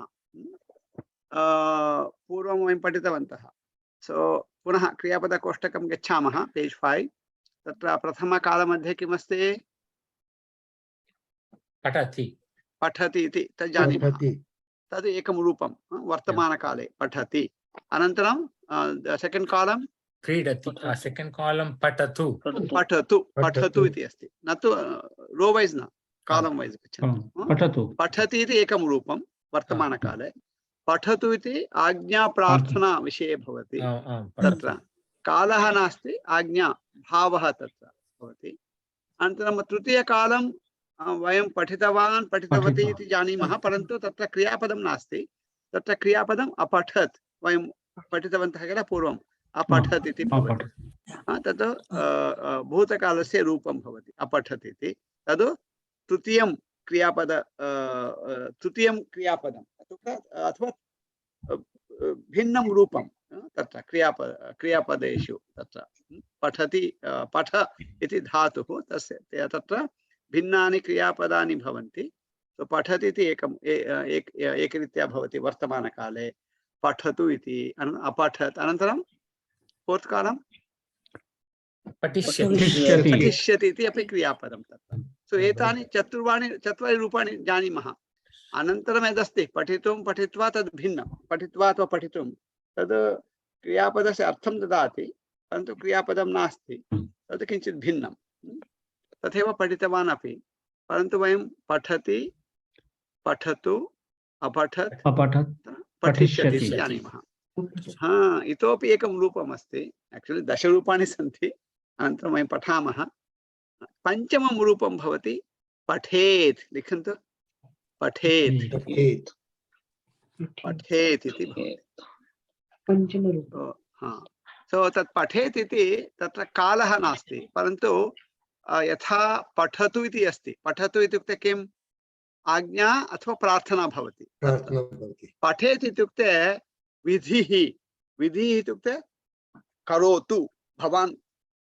पूर्वं वयं पठितवन्तः सो पुनः क्रियापदकोष्टकं गच्छामः पेज् 5 तत्र प्रथमकालमध्ये किमस्ति पठति पठति इति तद् जानीमः तद् एकं रूपं वर्तमानकाले पठति अनन्तरं सेकेंड कॉलम क्रीडति सेकेंड कॉलम पठतु पठतु पठतु इति अस्ति न तु रो वाइज न कॉलम वाइज गच्छन्तु पठतु पठति इति एकं रूपं वर्तमानकाले पठतु इति आज्ञा प्रार्थना विषये भवति तत्र कालः नास्ति आज्ञा भावः तत्र भवति अनन्तरं तृतीयकालं वयं पठितवान् पठितवती इति जानीमः परन्तु तत्र क्रियापदं नास्ति तत्र क्रियापदम् अपठत् वयं पठितवन्तः किल पूर्वम् अपठत् इति भवति तद् भूतकालस्य रूपं भवति अपठत् इति तद् तृतीयं क्रियापद तृतीयं क्रियापदम् अथवा भिन्नं रूपं तत्र क्रियापदेषु तत्र पठति पठ इति धातुः तस्य तत्र भिन्नानि क्रियापदानि भवन्ति तो पठति इति एकरीत्या भवति वर्तमानकाले पठतु इति अपठत् अनन्तरं फोर्थ कालं पठिष्यति इति अपि क्रियापदं तत्र सो एतानि चत्वारि रूपाणि जानीमः अनन्तरं यदस्ति पठितुं पठित्वा तद् भिन्नं पठित्वा अथवा पठितुं तद् क्रियापदस्य अर्थं ददाति परन्तु क्रियापदं नास्ति तद् किञ्चित् भिन्नं तथैव पठितवान् अपि परन्तु वयं पठति पठतु अपठत् पठिष्यति इति जानीमः इतोपि एकं रूपम् अस्ति एक्चुअली 10 रूपाणि सन्ति अनन्तरं वयं पठामः पञ्चमं रूपं भवति पठेत् लिखन्तु पठेत् पठेत् इति भवति पञ्चमरूपं सो तत् पठेत् इति तत्र कालः नास्ति परन्तु यथा पठतु इति अस्ति पठतु इत्युक्ते किम् आज्ञा अथवा प्रार्थना भवति पठेत् इत्युक्ते विधिः विधिः इत्युक्ते करोतु भवान्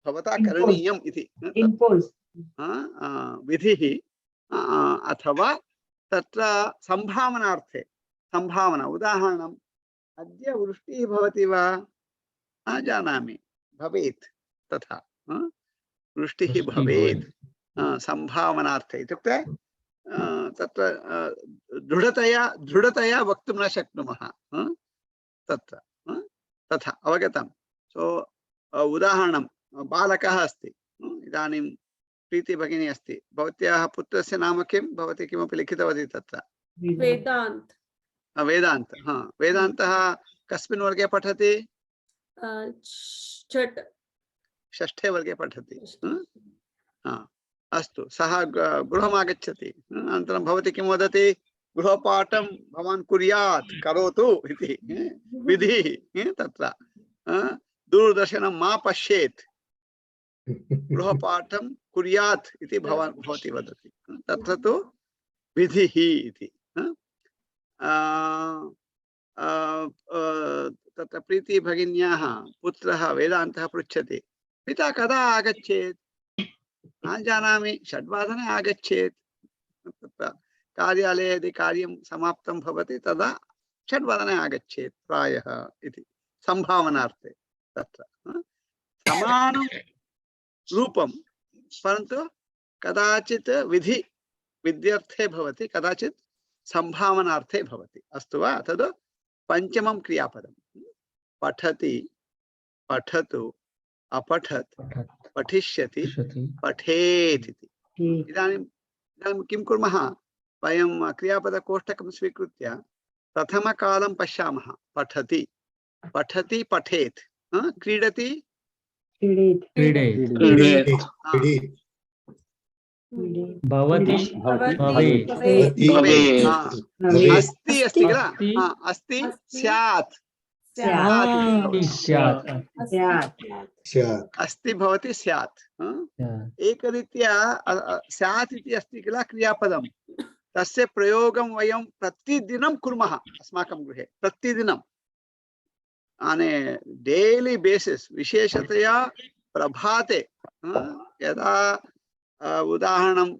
भवता करणीयम् इति विधिः अथवा तत्र संभावनार्थे संभावना उदाहरणम् अद्य वृष्टिः भवति वा न जानामि भवेत् तथा वृष्टिः भवेत् संभावनार्थे इत्युक्ते तत्र दृढतया वक्तुं न शक्नुमः तत्र तथा अवगतं सो उदाहरणं बालकः अस्ति इदानीं प्रीति भगिनी अस्ति भवत्याः पुत्रस्य नाम किं भवती किमपि लिखितवती तत्र वेदांत वेदांत वेदान्तः कस्मिन् वर्गे पठति षष्ठे वर्गे पठति अस्तु सः गृहम् आगच्छति अनन्तरं भवती किं वदति गृहपाठं भवान् कुर्यात् करोतु इति विधिः तत्र दूरदर्शनं मा पश्येत् गृहपाठं कुर्यात् इति भवती वदति तत्र तु विधिः इति तत्र प्रीति भगिन्याः पुत्रः वेदान्तः पृच्छति पिता कदा आगच्छेत् न जानामि 6 वादने आगच्छेत् कार्यालये यदि कार्यं समाप्तं भवति तदा 6 वादने आगच्छेत् प्रायः इति संभावनार्थे तत्र समानं रूपं परन्तु कदाचित् विधि विद्यर्थे भवति कदाचित् संभावनार्थे भवति अस्तु वा तद् पंचमं क्रियापदं पठति पठतु अपठत् पठिष्यति पठेत् इति इदानीं किं कुर्मः वयं क्रियापदकोष्टकं स्वीकृत्य प्रथमकालं पश्यामः पठति पठति पठेत् क्रीडति भवति भवेत् अस्ति अस्ति किल अस्ति स्यात् अस्ति भवति स्यात् एकरीत्या स्यात् इति अस्ति किल क्रियापदं तस्य प्रयोगं वयं प्रतिदिनं कुर्मः अस्माकं गृहे प्रतिदिनं डेली बेसिस विशेषतया प्रभाते यदा उदाहरणं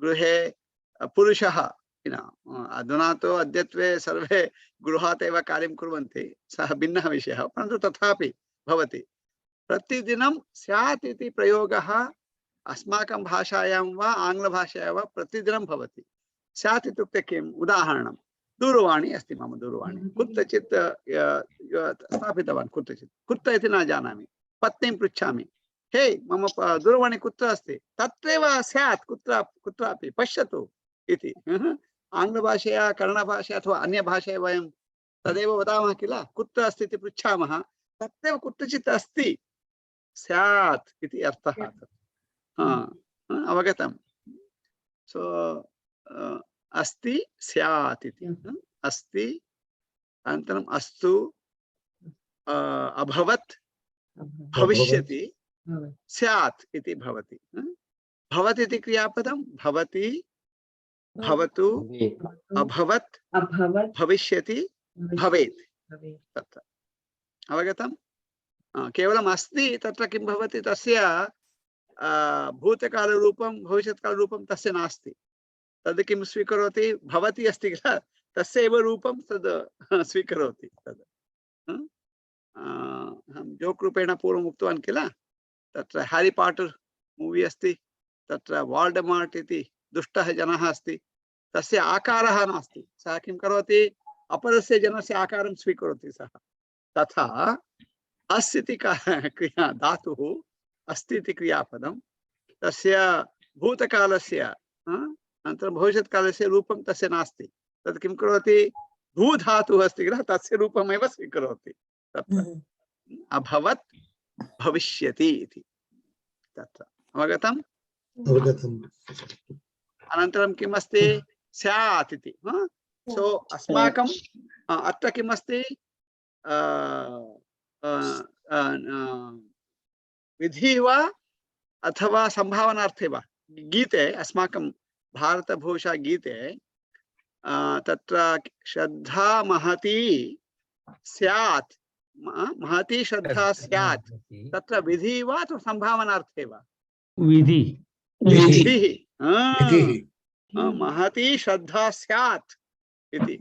गृहे पुरुषः अधुना तो अद्यत्वे सर्वे गृहात् एव कार्यं कुर्वन्ति सः भिन्नः विषयः परन्तु तथापि भवति प्रतिदिनं स्यात् इति प्रयोगः अस्माकं भाषायां वा आङ्ग्लभाषायां वा प्रतिदिनं भवति स्यात् इत्युक्ते किम् उदाहरणं दूरवाणी अस्ति मम दूरवाणी कुत्रचित् स्थापितवान् कुत्रचित् कुत्र इति न जानामि पत्नीं पृच्छामि हे मम दूरवाणी कुत्र अस्ति तत्रैव स्यात् कुत्रापि पश्यतु इति आङ्ग्लभाषया कन्नडभाषया अथवा अन्यभाषया वयं तदेव वदामः किल कुत्र अस्ति इति पृच्छामः तत्रैव कुत्रचित् अस्ति स्यात् इति अर्थः अवगतं सो अस्ति स्यात् इति अस्ति अनन्तरम् अस्तु अभवत् भविष्यति स्यात् इति भवति भवति इति क्रियापदं भवति भवतु अभवत् भविष्यति भवेत् तत्र अवगतं केवलम् अस्ति तत्र किं भवति तस्य भूतकालरूपं भविष्यत्कालरूपं तस्य नास्ति तद् किं स्वीकरोति भवति अस्ति किल तस्य एव रूपं तद् स्वीकरोति तद् अहं जोक् रूपेण पूर्वम् उक्तवान् किल तत्र हैरी पाटर् मूवी अस्ति तत्र वाल्डेमार्ट् इति दुष्टः जनः अस्ति तस्य आकारः नास्ति सः किं करोति अपरस्य जनस्य आकारं स्वीकरोति सः तथा अस् इति क्रिया धातुः अस्ति इति क्रियापदं तस्य भूतकालस्य अनन्तरं भविष्यत्कालस्य रूपं तस्य नास्ति तत् किं करोति भूधातुः अस्ति किल तस्य रूपमेव स्वीकरोति तत्र अभवत् भविष्यति इति तत्र अवगतम् अनन्तरं किम् अस्ति स्यात् इति सो अस्माकं अत्र किम् अस्ति विधि वा अथवा संभावनार्थे वा गीते अस्माकं भारतभूषा गीते तत्र श्रद्धा महती स्यात् महती श्रद्धा स्यात् तत्र विधि वा अथवा संभावनार्थे वा विधि महती श्रद्धा स्यात् इति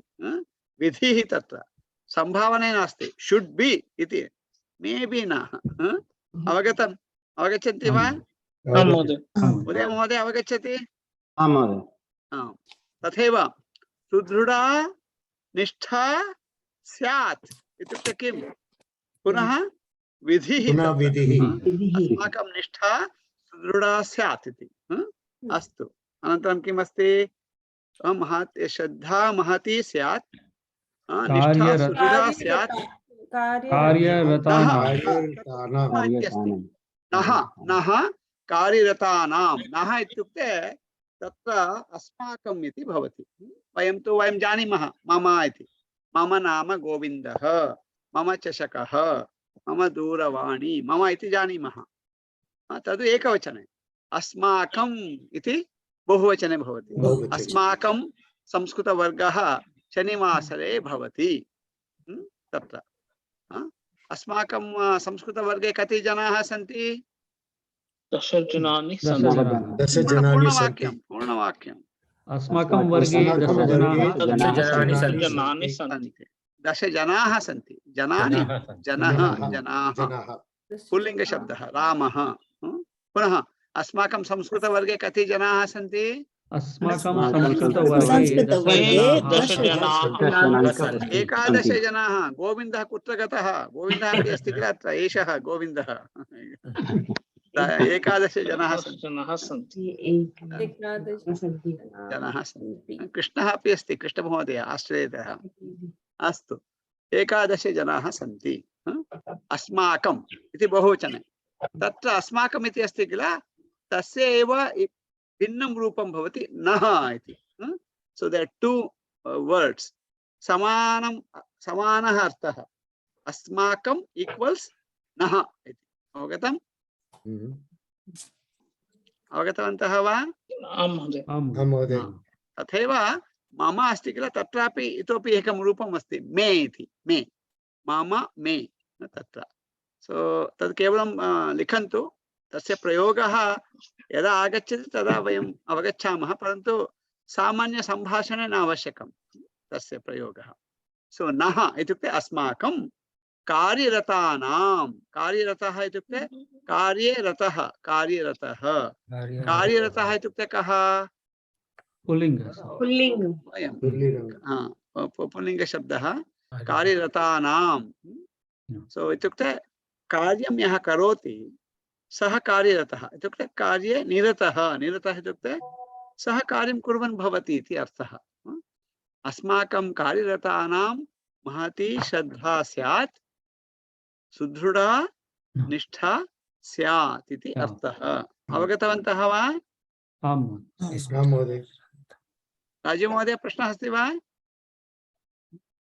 विधिः तत्र संभावने नास्ति शुड बी इति मे बी न अवगतम् अवगच्छन्ति वा उदय महोदय अवगच्छति तथैव सुदृढा निष्ठा स्यात् इत्युक्ते किं पुनः विधिः अस्माकं निष्ठा सुदृढा स्यात् इति अस्तु अनन्तरं किम् अस्ति श्रद्धा महती स्यात् निष्ठा सुदृढा स्यात् नः कार्यरतानां नः इत्युक्ते तत्र अस्माकम् इति भवति वयं जानीमः मम इति मम नाम गोविन्दः मम चषकः मम दूरवाणी मम इति जानीमः तद् एकवचने अस्माकम् इति बहुवचने भवति। बहुवचने। अस्माकं संस्कृतवर्गः शनिवासरे भवति। तत्र अस्माकं संस्कृतवर्गे कति जनाः सन्ति? 10 जनानि 10 सन्ति। जनाः। 10 जनानि सन्ति। पूर्णवाक्यं पूर्णवाक्यं। अस्माकं वर्गे 10 अस्माकं जनाः वर्गे 10 जनानि सन्ति। जनानि सन्ति। 10 जनाः सन्ति। जनानि जनः जनाः जनाः पुल्लिङ्गशब्दः रामः। पुनः अस्माकं संस्कृतवर्गे कति जनाः सन्ति? अस्माकं संस्कृतवर्गे 10 जनाः। 11 जनाः। गोविन्दः कुत्र गतः? गोविन्दः अपि अस्ति किल अत्र? एषः गोविन्दः। 11 जनाः सन्ति। जनाः सन्ति। जनाः सन्ति। कृष्णः अपि अस्ति, कृष्णमहोदय आश्रयतः। अस्तु, 11 जनाः सन्ति। अस्माकम् इति बहुवचने। तत्र अस्माकम् इति अस्ति किल, तस्य एव भिन्नं रूपं भवति नः इति। सो देयर टू वर्ड्स, समानः अर्थः। अस्माकम् इक्वल्स् नः इति। अवगतम्? अवगतवन्तः वा? आं महोदय। महोदय। तथैव मम अस्ति किल, तत्रापि इतोपि एकं रूपम् अस्ति मे इति। मे, मम मे तत्र। सो तद् केवलं लिखन्तु। तस्य प्रयोगः यदा आगच्छति तदा वयम् अवगच्छामः, परन्तु सामान्य संभाषणे न आवश्यकं तस्य प्रयोगः। सो नः इत्युक्ते अस्माकं कार्यरतानां, कार्यरतः इत्युक्ते कार्ये रतः, कार्यरतः। कार्यरतः इत्युक्ते कः? पुल्लिङ्गशब्दः कार्यरतानां। सो इत्युक्ते कार्यं यः करोति सः कार्यरतः इत्युक्ते कार्ये निरतः। निरतः इत्युक्ते सः कार्यं कुर्वन् भवति इति अर्थः। अस्माकं कार्यरतानां महती श्रद्धा स्यात्, सुदृढा निष्ठा स्यात् इति अर्थः। अवगतवन्तः वा? आम् महोदय। राजीव महोदय, प्रश्नः अस्ति वा?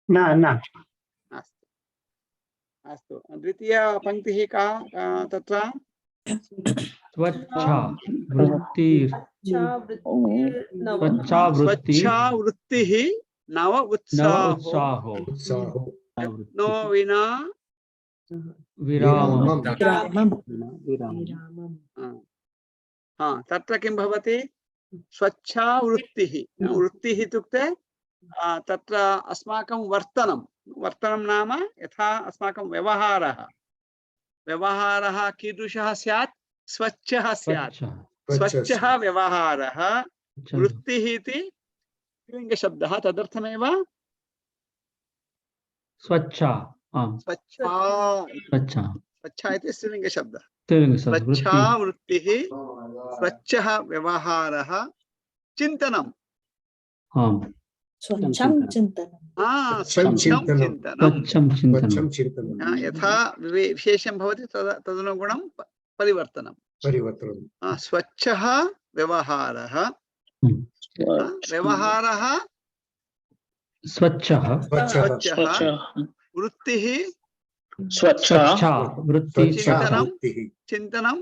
न अस्तु अस्तु। द्वितीया पङ्क्तिः का तत्र? स्वच्छा वृत्तिः नव उत्साहो नो विना विरामम्। तत्र किं भवति? स्वच्छा वृत्तिः। वृत्तिः इत्युक्ते तत्र अस्माकं वर्तनं नाम यथा अस्माकं व्यवहारः कीदृशः स्यात्? स्वच्छः स्यात्। स्वच्छः व्यवहारः। वृत्तिः इति स्त्रीलिङ्गशब्दः, तदर्थमेव स्वच्छा। स्वच्छा इति स्त्रीलिङ्गशब्दः। स्वच्छा वृत्तिः, स्वच्छः व्यवहारः, चिन्तनं। स्वच्छं चिन्तनं। यथा विशेषं भवति तदनुगुणं परिवर्तनं। स्वच्छः व्यवहारः, व्यवहारः स्वच्छः, वृत्तिः स्वच्छा, चिन्तनं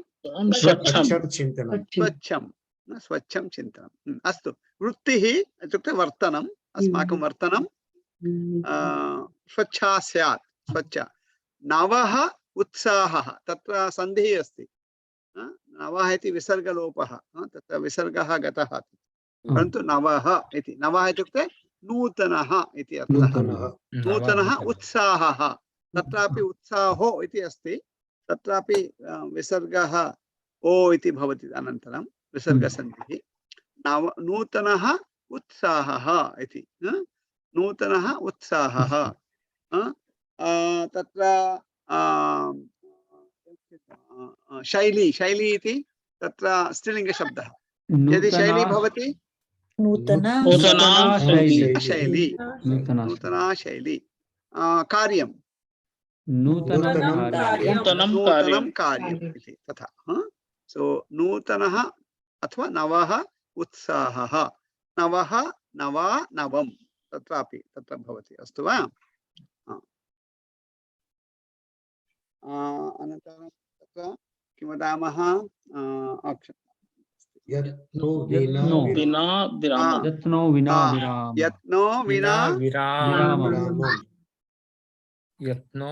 स्वच्छं चिन्तनम्। अस्तु, वृत्तिः इत्युक्ते वर्तनम्, अस्माकं वर्तनं स्वच्छा स्यात्। स्वच्छ। नवः उत्साहः, तत्र सन्धिः अस्ति। नवः इति विसर्गलोपः, तत्र विसर्गः गतः, परन्तु नवः इति। नवः इत्युक्ते नूतनः इति अर्थः। नूतनः उत्साहः, तत्रापि उत्साहो इति अस्ति, तत्रापि विसर्गः ओ इति भवति अनन्तरं विसर्गसन्धिः। नूतनः उत्साहः इति। नूतनः उत्साहः। तत्र शैली इति तत्र स्त्रीलिङ्गशब्दः। यदि शैली भवति नूतना शैली। कार्यं नूतनं कार्यम् इति तथा। सो नूतनः अथवा नवः उत्साहः, नवः नवं तत्रापि तत्र भवति। अस्तु वा? अनन्तरं तत्र किं वदामः? यत्नो विना यत्नो विना विरामम् यत्नो विना हाँ, विराम यत्नो विना विराम विरामम् यत्नो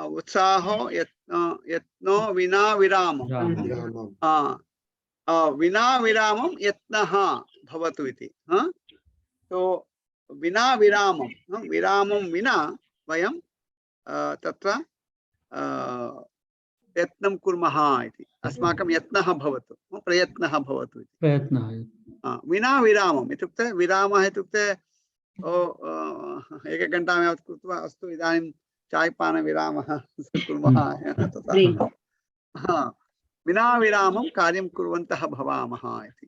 उत्साहो यत्नो विना विरामम् विराम विरामम् विना विरामं यत्नः भवतु इति। तो विना विरामं विरामं विना वयं तत्र यत्नं कुर्मः इति। अस्माकं यत्नः भवतु, प्रयत्नः भवतु इति। प्रयत्नः विना विरामम् इत्युक्ते विरामः इत्युक्ते एकघण्टां यावत् कृत्वा अस्तु इदानीं चायपानविरामः कुर्मः तथा विना विरामं कार्यं कुर्वन्तः भवामः इति।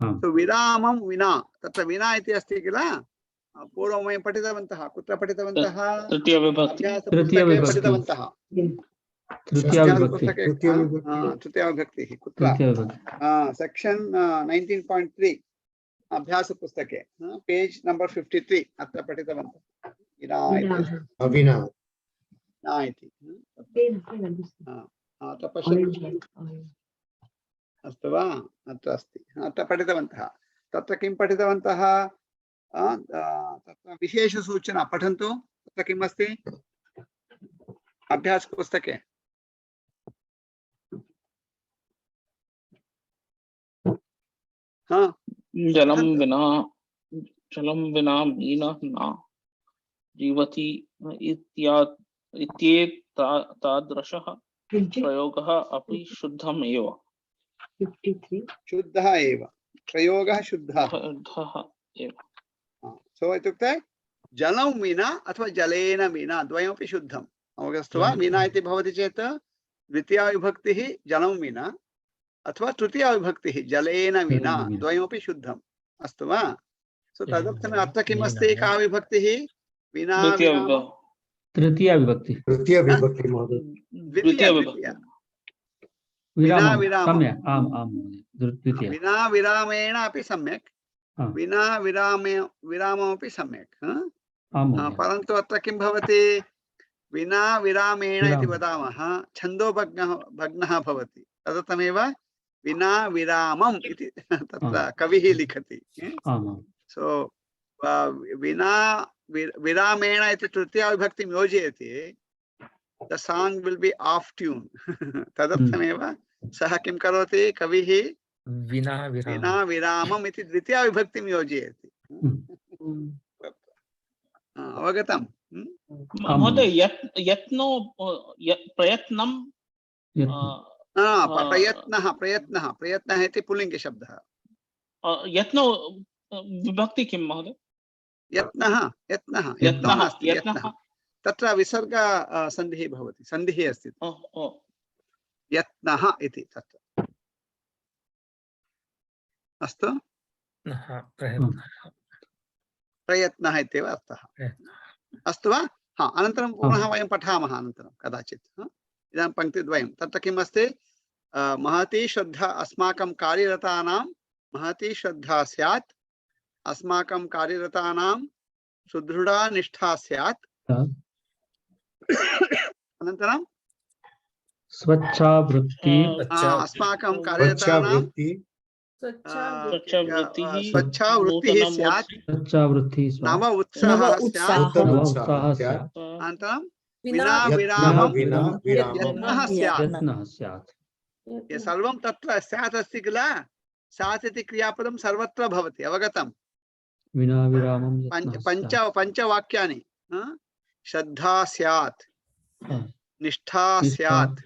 तो विरामं विना, तत्र विना इति अस्ति किल, पूर्वं वयं पठितवन्तः। कुत्र पठितवन्तः? तृतीय विभक्ति तृतीय अभ्यासपुस्तके विभक्ति पठितवन्तः। तृतीया विभक्ति तृतीया विभक्तिः कुत्र? तृतीया विभक्ति सेक्शन 19.3 अभ्यासपुस्तके पेज नंबर 53 अत्र पठितवन्तः। विना इति अविना इति अत्र पश्यन्तु। अस्तु वा? अत्र अस्ति, अत्र पठितवन्तः। तत्र किं पठितवन्तः? तत्र विशेषसूचना पठन्तु। तत्र किम् अस्ति अभ्यासपुस्तके? जलं विना मीनः न जीवति इत्येतादृशः प्रयोगः अपि शुद्धम् एव। 53 शुद्धः एव, प्रयोगः शुद्धः एव। सो इत्युक्ते जलं विना अथवा जलेन विना द्वयमपि शुद्धम्। अवगतः वा? विना इति भवति चेत् द्वितीया विभक्तिः जलं विना अथवा तृतीया विभक्तिः जलेन विना, द्वयमपि शुद्धम्। अस्तु वा? सो तदर्थम् अत्र किमस्ति? का विभक्तिः? विना विरामं तृतीया विभक्ति तृतीय विभक्ति महोदय द्वितीया विभक्ति। विना विरामं सम्यक् आम् आम् द्वितीया विना विरामेण अपि सम्यक्, विना विराममपि सम्यक्। परन्तु अत्र किं भवति? विना विरामेण इति वदामः, छन्दोभग्नः भवति। तदर्थमेव विना विरामम् इति तत्र कविः लिखति। सो विना विरामेण इति तृतीया विभक्तिं योजयति, the song will be off tune. तदर्थमेव सः किं करोति? कविः विना विरामम् इति द्वितीया विभक्तिं योजयति। अवगतम्? महोदय यत्नो प्रयत्नं प्रयत्नः इति पुल्लिङ्गे शब्दः। यत्नो विभक्ति किं महोदय? यत्नः अस्ति। तत्र विसर्ग सन्धिः भवति, सन्धिः अस्ति यत्नः इति तत्र। अस्तु, प्रयत्नः इत्येव अर्थः। अस्तु वा? अनन्तरं पुनः वयं पठामः अनन्तरं कदाचित्। इदानीं पङ्क्तिद्वयं। तत्र किम् अस्ति? महती श्रद्धा अस्माकं कार्यरतानां महती श्रद्धा स्यात्, अस्माकं कार्यरतानां सुदृढा निष्ठा स्यात्। अनन्तरं स्वच्छा वृत्ति अस्माकं कार्यरतानां स्वच्छा वृत्तिः स्यात्, नव उत्साहः स्यात्। अनन्तरं विना विरामं यत्नः स्यात्। ये सर्वं तत्र स्यात् अस्ति किल, स्यात् इति क्रियापदं सर्वत्र भवति। अवगतम्? विना विरामं पञ्चवाक्यानि। श्रद्धा स्यात्, निष्ठा स्यात्,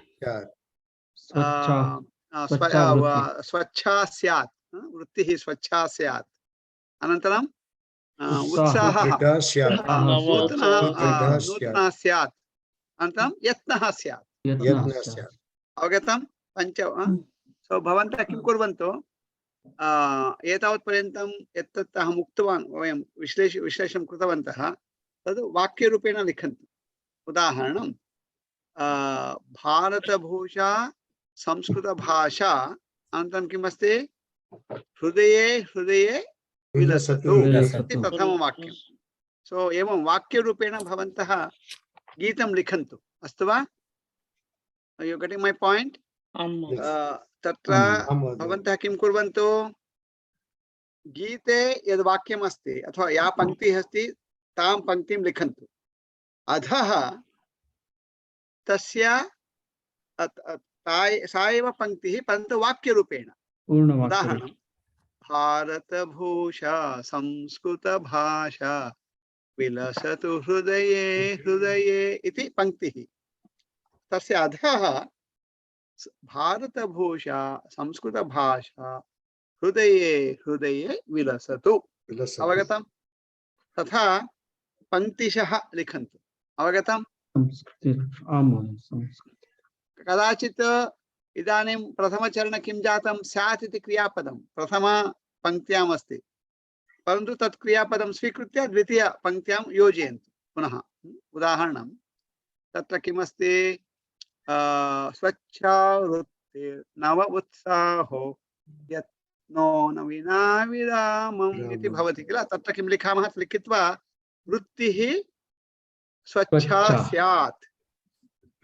स्वच्छा स्यात्, वृत्तिः स्वच्छा स्यात्। अनन्तरं उत्साहः नूतनः स्यात्। अनन्तरं यत्नः स्यात्। अवगतं? पञ्च। सो भवन्तः किं कुर्वन्तु? एतावत्पर्यन्तं यत् अहम् उक्तवान्, वयं विश्लेषणं कृतवन्तः, तद् वाक्यरूपेण लिखन्तु। उदाहरणं भारतभूषा संस्कृतभाषा, अनन्तरं किम् अस्ति? हृदये हृदये विलसतु इति प्रथमं वाक्यं। सो एवं वाक्यरूपेण भवन्तः गीतं लिखन्तु। अस्तु वा? Are you getting my point? तत्र आम् महोदय। भवन्तः किं कुर्वन्तु, गीते यद् वाक्यम् अस्ति अथवा या पङ्क्तिः अस्ति तां पङ्क्तिं लिखन्तु, अधः तस्य सा एव पङ्क्तिः परन्तु वाक्यरूपेण। पूर्णवाक्य उदाहरणं भारतभूषा संस्कृतभाषा विलसतु हृदये हृदये इति पङ्क्तिः, तस्य अधः भारतभूषा संस्कृतभाषा हृदये हृदये विलसतु। अवगतम्? तथा पङ्क्तिशः लिखन्तु। अवगतम्? संस्कृति आम् महोदय संस्कृति कदाचित् इदानीं प्रथमचरण किं जातं, स्यात् इति क्रियापदं प्रथम पङ्क्त्याम् अस्ति, परन्तु तत् क्रियापदं स्वीकृत्य द्वितीय पङ्क्त्यां योजयन्तु पुनः। उदाहरणं तत्र किमस्ति, स्वच्छावृत्तिर्नव उत्साहो यत्नो न विना विरामम् इति भवति किल। तत्र किं लिखामः, लिखित्वा वृत्तिः स्वच्छा स्यात्,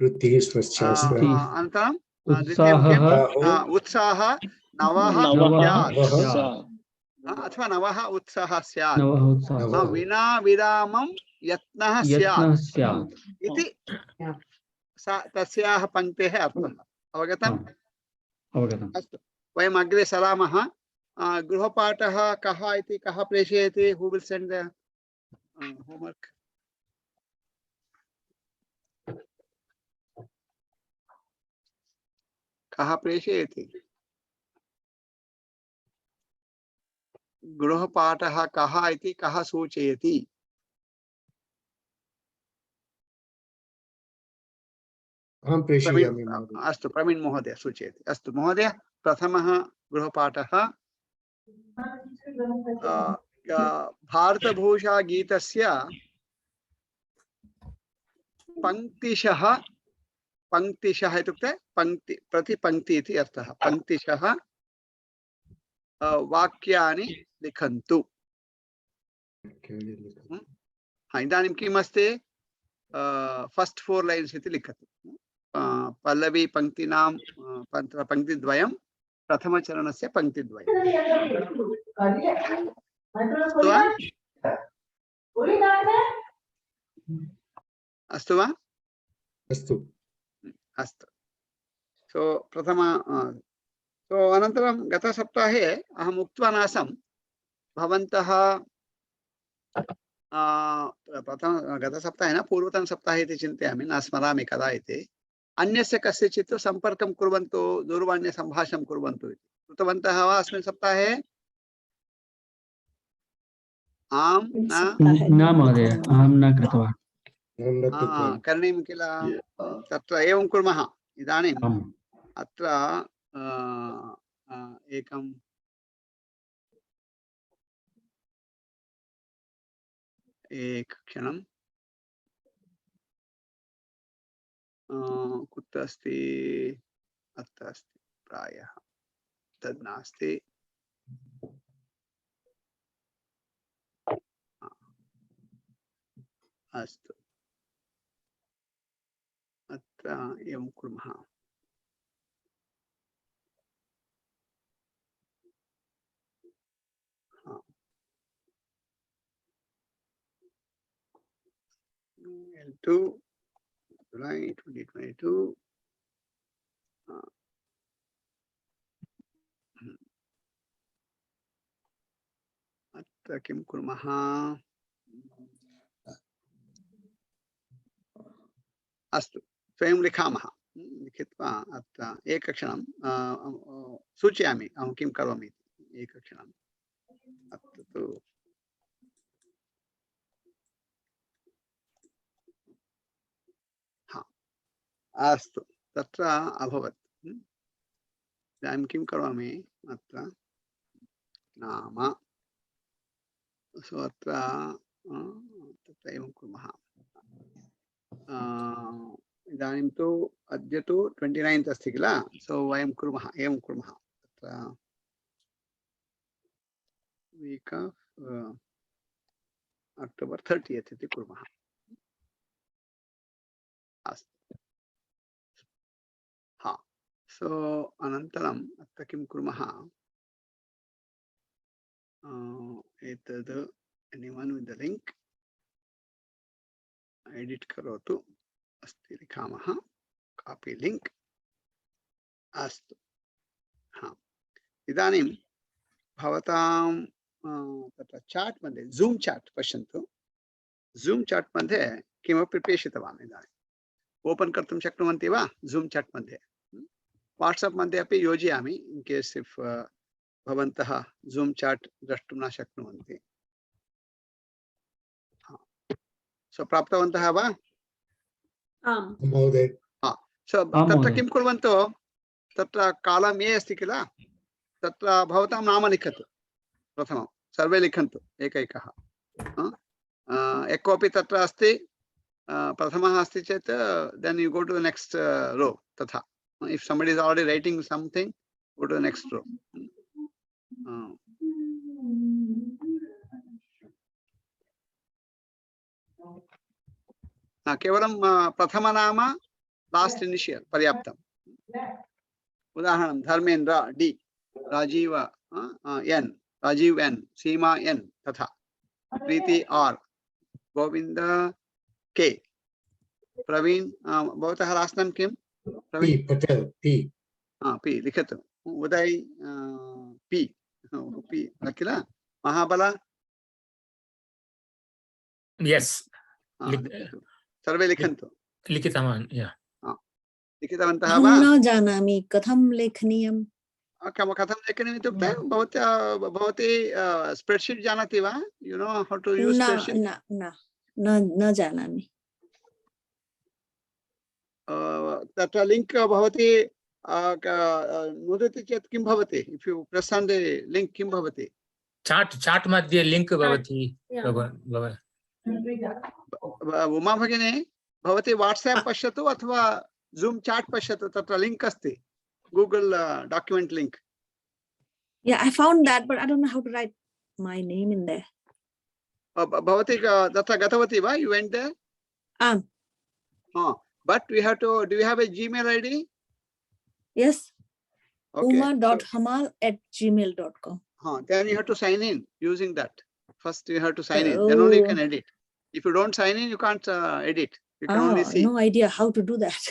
वृत्तिः स्वच्छा स्यात्। अनन्तरं द्वितीयं उत्साहः किम्, उत्साहः नवः स्यात् अथवा नवः उत्साहः स्यात्, नवः उत्साहः विना विरामं यत्नः यत्नः स्यात् स्यात्। इति तस्याः पङ्क्तेः अर्थः। अवगतम्? अवगतम्। अस्तु, वयम् अग्रे सरामः। गृहपाठः कः इति कः प्रेषयति? हू विल् सेण्ड् द होम्वर्क्? कः प्रेषयति? गृहपाठः कः इति कः सूचयति? अहं प्रेषयामि महोदय। अस्तु, प्रवीण महोदय सूचयति। अस्तु महोदय, प्रथमः गृहपाठः भारतभूषा गीतस्य पङ्क्तिशः, पङ्क्तिशः इत्युक्ते पङ्क्ति प्रतिपङ्क्ति इति अर्थः, पङ्क्तिशः वाक्यानि लिखन्तु। इदानीं किम् अस्ति, फस्ट् 4 लैन्स् इति लिखतु। पल्लवी पङ्क्तीनां पङ्क्तिद्वयं, प्रथमचरणस्य पङ्क्तिद्वयम्। अस्तु वा? अस्तु अस्तु। सो प्रथम सो अनन्तरं गतसप्ताहे अहम् उक्तवान् आसम्, भवन्तः गतसप्ताहे न पूर्वतनसप्ताहे इति चिन्तयामि, न स्मरामि कदा इति, अन्यस्य कस्यचित् सम्पर्कं कुर्वन्तु, दूरवाण्या सम्भाषणं कुर्वन्तु इति कृतवन्तः वा अस्मिन् सप्ताहे? आम् न महोदय, अहं न कृतवान्। करणीयं किल। तत्र एवं कुर्मः, इदानीम् अत्र एकं क्षणं, कुत्र अस्ति? अत्र अस्ति प्रायः, तद् नास्ति। अस्तु, अत्र एवं कुर्मः। L2 July 2022. अत्र किं कुर्मः? अस्तु, स्वयं लिखामः। लिखित्वा अत्र एकक्षणं सूचयामि अहं किं करोमि। एकक्षणम्, अत्र तु अस्तु, तत्र अभवत्। इदानीं किं करोमि, अत्र नाम, सो अत्र तत्र एवं कुर्मः। इदानीं तु अद्य तु 29 अस्ति किल, सो वयं कुर्मः, एवं कुर्मः। तत्र वीक् आफ् अक्टोबर् 30 इति कुर्मः। अस्तु, सो अनन्तरम् अत्र किं कुर्मः एतद् anyone with the link edit करोतु अस्ति लिखामः कॉपी लिंक अस्तु हाँ इदानीं भवतां तत्र चार्ट मध्ये जूम चार्ट पश्यन्तु जूम चार्ट मध्ये किमपि प्रेषितवान् इदानीं ओपन कर्तुं शक्नुवन्ति वा जूम चार्ट मध्ये वाट्सएप मध्ये अपि योजयामि इन केस इफ भवन्तः जूम चार्ट द्रष्टुं न शक्नुवन्ति सो प्राप्तवन्तः वा आम् महोदय सो तत्र किं कुर्वन्तु तत्र कालम् ए अस्ति किल तत्र भवतां नाम लिखतु प्रथमं सर्वे लिखन्तु एकैकः यः कोऽपि तत्र अस्ति प्रथमः अस्ति चेत् then you go to the next row तथा if somebody is already writing something go to the next row केवलं प्रथमनाम लास्ट इनिशियल पर्याप्तम् उदाहरणं Dharmendra D Rajeev N Rajeev N Seema N तथा प्रीति आर गोविंद के प्रवीण भवतः लास्ट नेम किं पी पटेल पी पी लिखतु Uday P P किल Mahabal yes सर्वे लिखन्तु लिखितवान् या लिखितवन्तः वा न जानामि कथं लेखनीयम् कथं लेखनीयम् इत्युक्ते भवती स्प्रेडशीट् जानाति वा you know how to use spreadsheet न जानामि तत्र लिंक भवति नुदति चेत् किं भवति if you press on the link किं भवति चार्ट मध्ये लिंक भवति उमा भगिनी भवती वाट्सएप पश्यतु अथवा जूम चार्ट पश्यतु तत्र लिंक अस्ति Google document link Yeah, I found that, but I don't know how to write my name in there. भवती तत्र गतवती वा you went there but we have to do you have a Gmail ID Yes. Okay. uma.hamal@gmail.com. Then you have to sign in using that. First you have to sign in, then only you can edit. If you don't sign in, you can't edit. You can only see. No idea how to do that.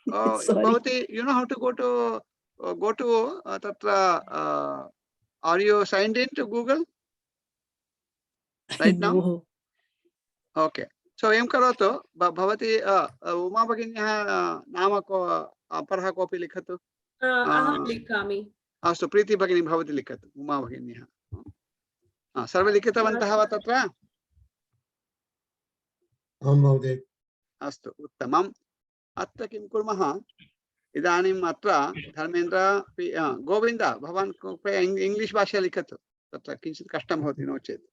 Bhavati, you know how to go to tatra, are you signed in to Google right now? No. Okay. So एं करोतु भवती उमा भगिन्याः नाम अपरः कोऽपि लिखतु अहं लिखामि अस्तु प्रीति भगिनी भवती लिखतु उमा भगिन्याः सर्वे लिखितवन्तः वा तत्र आं महोदय अस्तु उत्तमम् अत्र किं कुर्मः इदानीम् अत्र धर्मेन्द्र गोविन्द भवान् कृपया इंग्लिश भाषा लिखतु तत्र किञ्चित् कष्टं भवति नो चेत्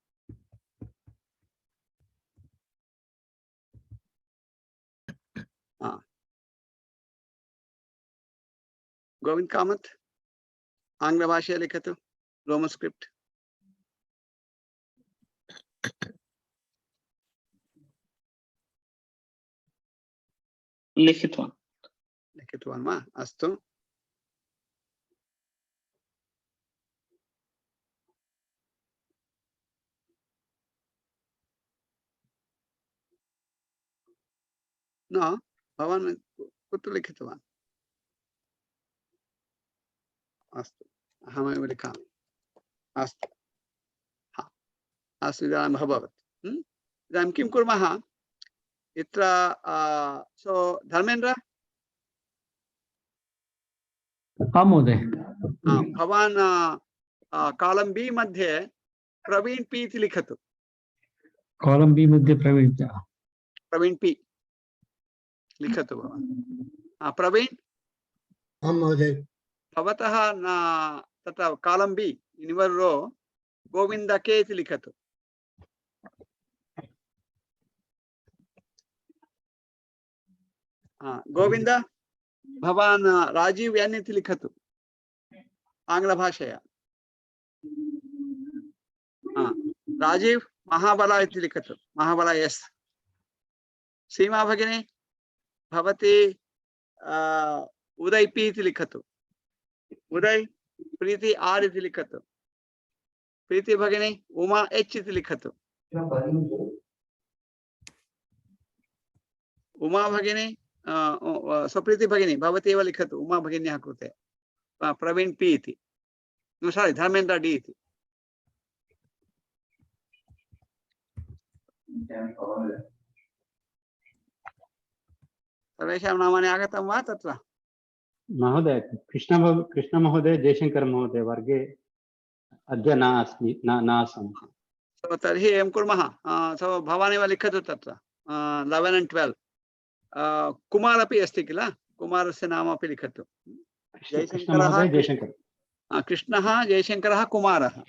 गोविंद कामत आंग्ल भाषा लिखतु रोमन स्क्रिप्ट लिखितवान् वा अस्तु न भवान् कुत्र लिखितवान् अस्तु अहमेव लिखामि अस्तु अस्तु इदानीम् अभवत् इदानीं किं कुर्मः इत्र सो धर्मेन्द्र आं महोदय भवान् कालम बी मध्ये प्रवीण पी इति लिखतु कॉलम बी मध्ये प्रवीण पी लिखतु भवान् प्रवीण आं महोदय भवतः तत्र कालम बी इन युवर रो गोविंद के इति लिखतु गोविंद भवान् राजीव एन इति लिखतु आंग्ल भाषया राजीव महाबला इति लिखतु महाबला एस सीमा भगिनी भवती उदय पी इति लिखतु। उदय प्रीति आर इति लिखतु। प्रीति भगिनी उमा एच इति लिखतु। उमा भगिनी स्वप्रीति भगिनी भवती एव लिखतु उमा भगिन्याः कृते। प्रवीण पी इति, सारी धर्मेन्द्र डी इति। सर्वेषां नामानि आगतं वा तत्र? महोदय कृष्ण महोदय जयशंकर महोदय वर्गे अद्य नासम्। सो तर्हि एवं कुर्मः। सो भवान् एव लिखतु तत्र 11 and 12। कुमार अपि अस्ति किल, कुमारस्य नाम अपि लिखतु। कृष्णः जयशंकरः कुमारः।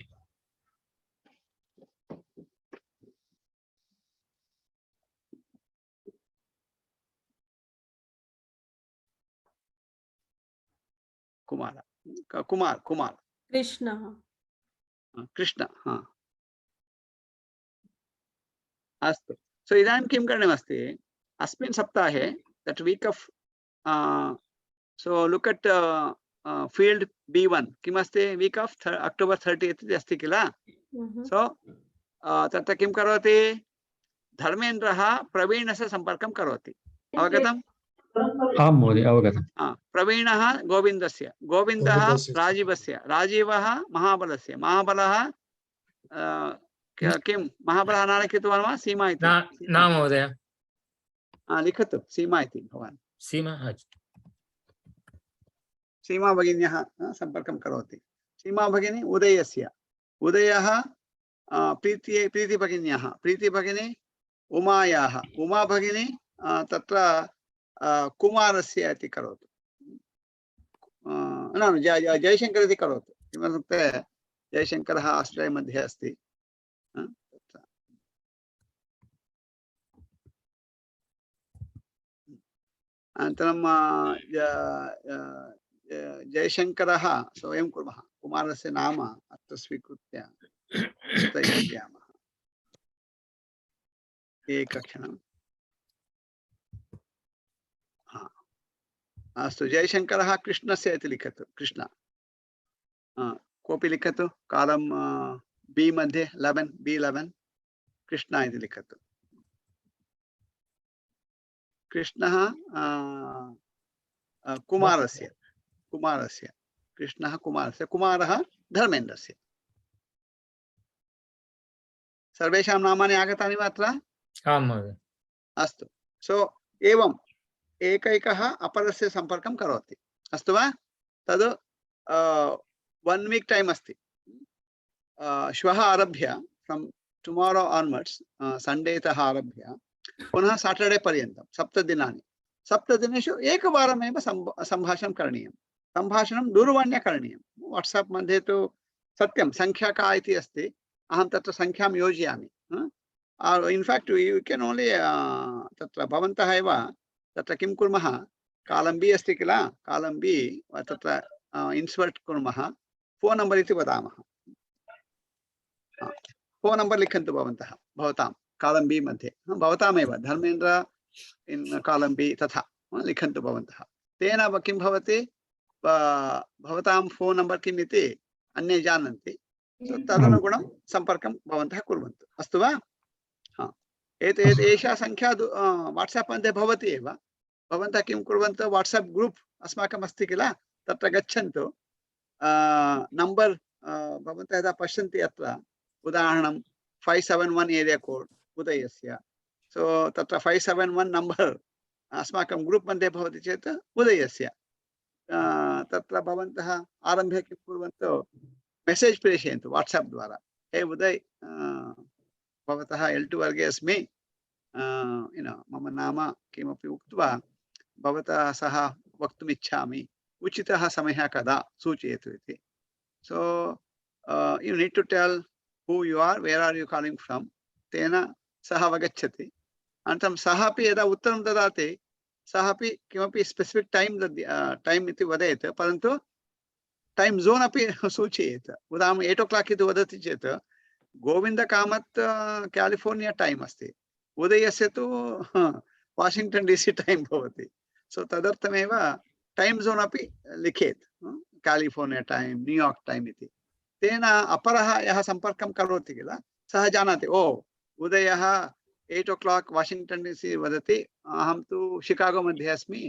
कुमार कुमार कुमार कृष्ण। हाँ अस्तु। सो इदानीं किं करणीयमस्ति अस्मिन् सप्ताहे that week of so look at field B1 किमस्ति वीक ऑफ अक्टोबर 30 इति अस्ति किल। सो तत्र किं करोति धर्मेन्द्रः प्रवीणस्य सम्पर्कं करोति। अवगतम्? आं महोदय अवगतम्। प्रवीणः गोविन्दस्य, गोविन्दः राजीवस्य, राजीवः महाबलस्य, महाबलः किं महाबलः न लिखितवान् वा? सीमा इति न महोदय। लिखतु सीमा इति भवान्। सीमा सीमा भगिन्याः सम्पर्कं करोति। सीमा भगिनी उदयस्य, उदयः प्रीति भगिन्याः, प्रीति भगिनी उमायाः, उमा भगिनी तत्र कुमारस्य इति करोतु। न जयशंकर इति करोतु। किमर्थमित्युक्ते जयशंकरः आस्ट्रेलिया मध्ये अस्ति। अनन्तरं जयशंकरः स्वयं कुर्मः। कुमारस्य नाम अत्र स्वीकृत्य स्थगयामः। एकक्षणम्। अस्तु जयशंकरः कृष्णस्य इति लिखतु। कृष्ण कोऽपि लिखतु कालं बी मध्ये 11 B11 कृष्ण इति लिखतु। कृष्णः कुमारस्य, कुमारस्य कृष्णः कुमारस्य, कुमारः धर्मेन्द्रस्य। सर्वेषां नामानि आगतानि वा अत्र? आं महोदय। अस्तु। सो एवं एकैकः अपरस्य सम्पर्कं करोति। अस्तु वा? तद् 1 वीक टाइम अस्ति। श्वः आरभ्य फ्रॉम टुमारो ऑनवर्ड्स संडे तः आरभ्य पुनः सैटरडे पर्यन्तं 7 दिनानि। 7 दिनेषु एकवारमेव सम्भाषणं करणीयं। सम्भाषणं दूरवाण्या करणीयं। वाट्साप् मध्ये तु सत्यं संख्या का इति अस्ति, अहं तत्र संख्यां योजयामि। इन्फैक्ट यू कैन ओनली तत्र भवन्तः एव तत्र किं कुर्मः, कालं बी अस्ति किल, कालं बी तत्र इन्सर्ट् कुर्मः, फोन नंबर इति वदामः। फोन नंबर लिखन्तु भवन्तः भवतां कालं बी मध्ये, भवतामेव धर्मेन्द्र इन कालं बी तथा लिखन्तु भवन्तः। तेन किं भवति, भवतां फोन नंबर किम् इति अन्ये जानन्ति, तदनुगुणं सम्पर्कं भवन्तः कुर्वन्तु। अस्तु वा? एषा संख्या वाट्साप् मध्ये भवति एव। भवन्तः किं कुर्वन्तु, वाट्साप् ग्रुप् अस्माकम् अस्ति किल, तत्र गच्छन्तु। नंबर भवन्तः यदा पश्यन्ति अत्र उदाहरणं 571 एरिया कोड उदयस्य, सो तत्र 571 नंबर अस्माकं ग्रुप् मध्ये भवति चेत् उदयस्य तत्र भवन्तः आरम्भे किं कुर्वन्तु, मेसेज प्रेषयन्तु वाट्साप् द्वारा। हे उदय, भवतः L2 वर्गे अस्मि, मम नाम किमपि उक्त्वा भवतः सह वक्तुम् इच्छामि, उचितः समयः कदा सूचयतु इति। So you need to tell who you are, where are you calling from. तेन सः अवगच्छति। अनन्तरं सः अपि यदा उत्तरं ददाति, सः अपि किमपि स्पेसिफिक् टैम् इति वदेत्, परन्तु टाइम जोन अपि सूचयेत्। उदाहरणं 8 o'clock इति वदति चेत् गोविंद कामत् कैलिफोर्निया टाइम अस्ति, उदयस्य तु वाशिंग्टन DC टाइम भवति। सो तदर्थमेव टाइम जोन अपि लिखेत्, कैलिफोर्निया टाइम, न्यूयॉर्क टाइम इति। तेन अपरः यः सम्पर्कं करोति किल सः जानाति ओ उदयः 8 o'clock वाशिंग्टन डीसी वदति, अहं तु शिकागो मध्ये अस्मि,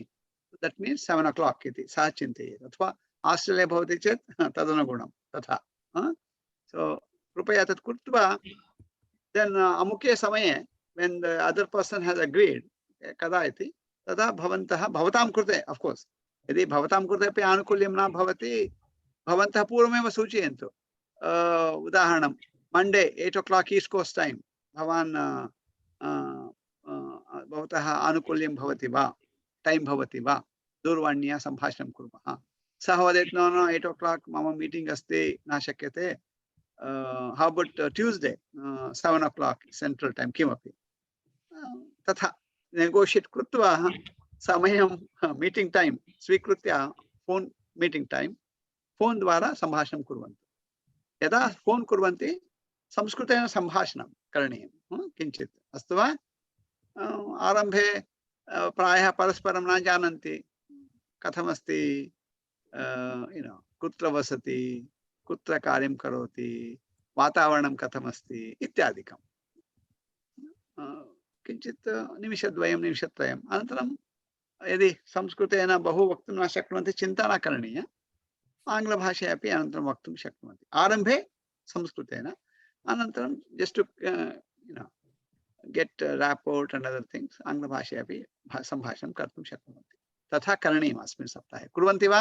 दट् मीन्स् 7 o'clock इति सः चिन्तयेत्। अथवा आस्ट्रेलिया भवति चेत् तदनुगुणं तथा। सो कृपया तत् कृत्वा देन् अमुके समये when the other person has agreed कदा इति तदा भवन्तः भवतां कृते of course यदि भवतां कृते अपि आनुकूल्यं न भवति भवन्तः पूर्वमेव सूचयन्तु। उदाहरणं Monday 8 o'clock east coast time भवान् भवतः आनुकूल्यं भवति वा, टाइम भवति वा, दूरवाण्या सम्भाषणं कुर्मः। सः वदेत् नो नो 8 o'clock मम मीटिंग अस्ति न शक्यते, how about Tuesday 7 o'clock central time किमपि तथा नेगोशिएट कृत्वा समयं मीटिंग टाइम स्वीकृत्य फोन मीटिंग टाइम फोन द्वारा संभाषणं कुर्वन्तु। यदा फोन कुर्वन्ति संस्कृतेन संभाषणं करणीयं किञ्चित् अस्तु वा। आरम्भे प्रायः परस्परं न जानन्ति कथमस्ति, कुत्र वसति, कुत्र कार्यं करोति, वातावरणं कथमस्ति इत्यादिकं किञ्चित् निमिषद्वयं निमिषत्रयम् अनन्तरं यदि संस्कृतेन बहु वक्तुं न शक्नुवन्ति चिन्ता न करणीया, आङ्ग्लभाषया अपि अनन्तरं वक्तुं शक्नुवन्ति। आरम्भे संस्कृतेन, अनन्तरं just to get rapport and other things आङ्ग्लभाषया अपि सम्भाषणं कर्तुं शक्नुवन्ति। तथा करणीयम् अस्मिन् सप्ताहे। कुर्वन्ति वा?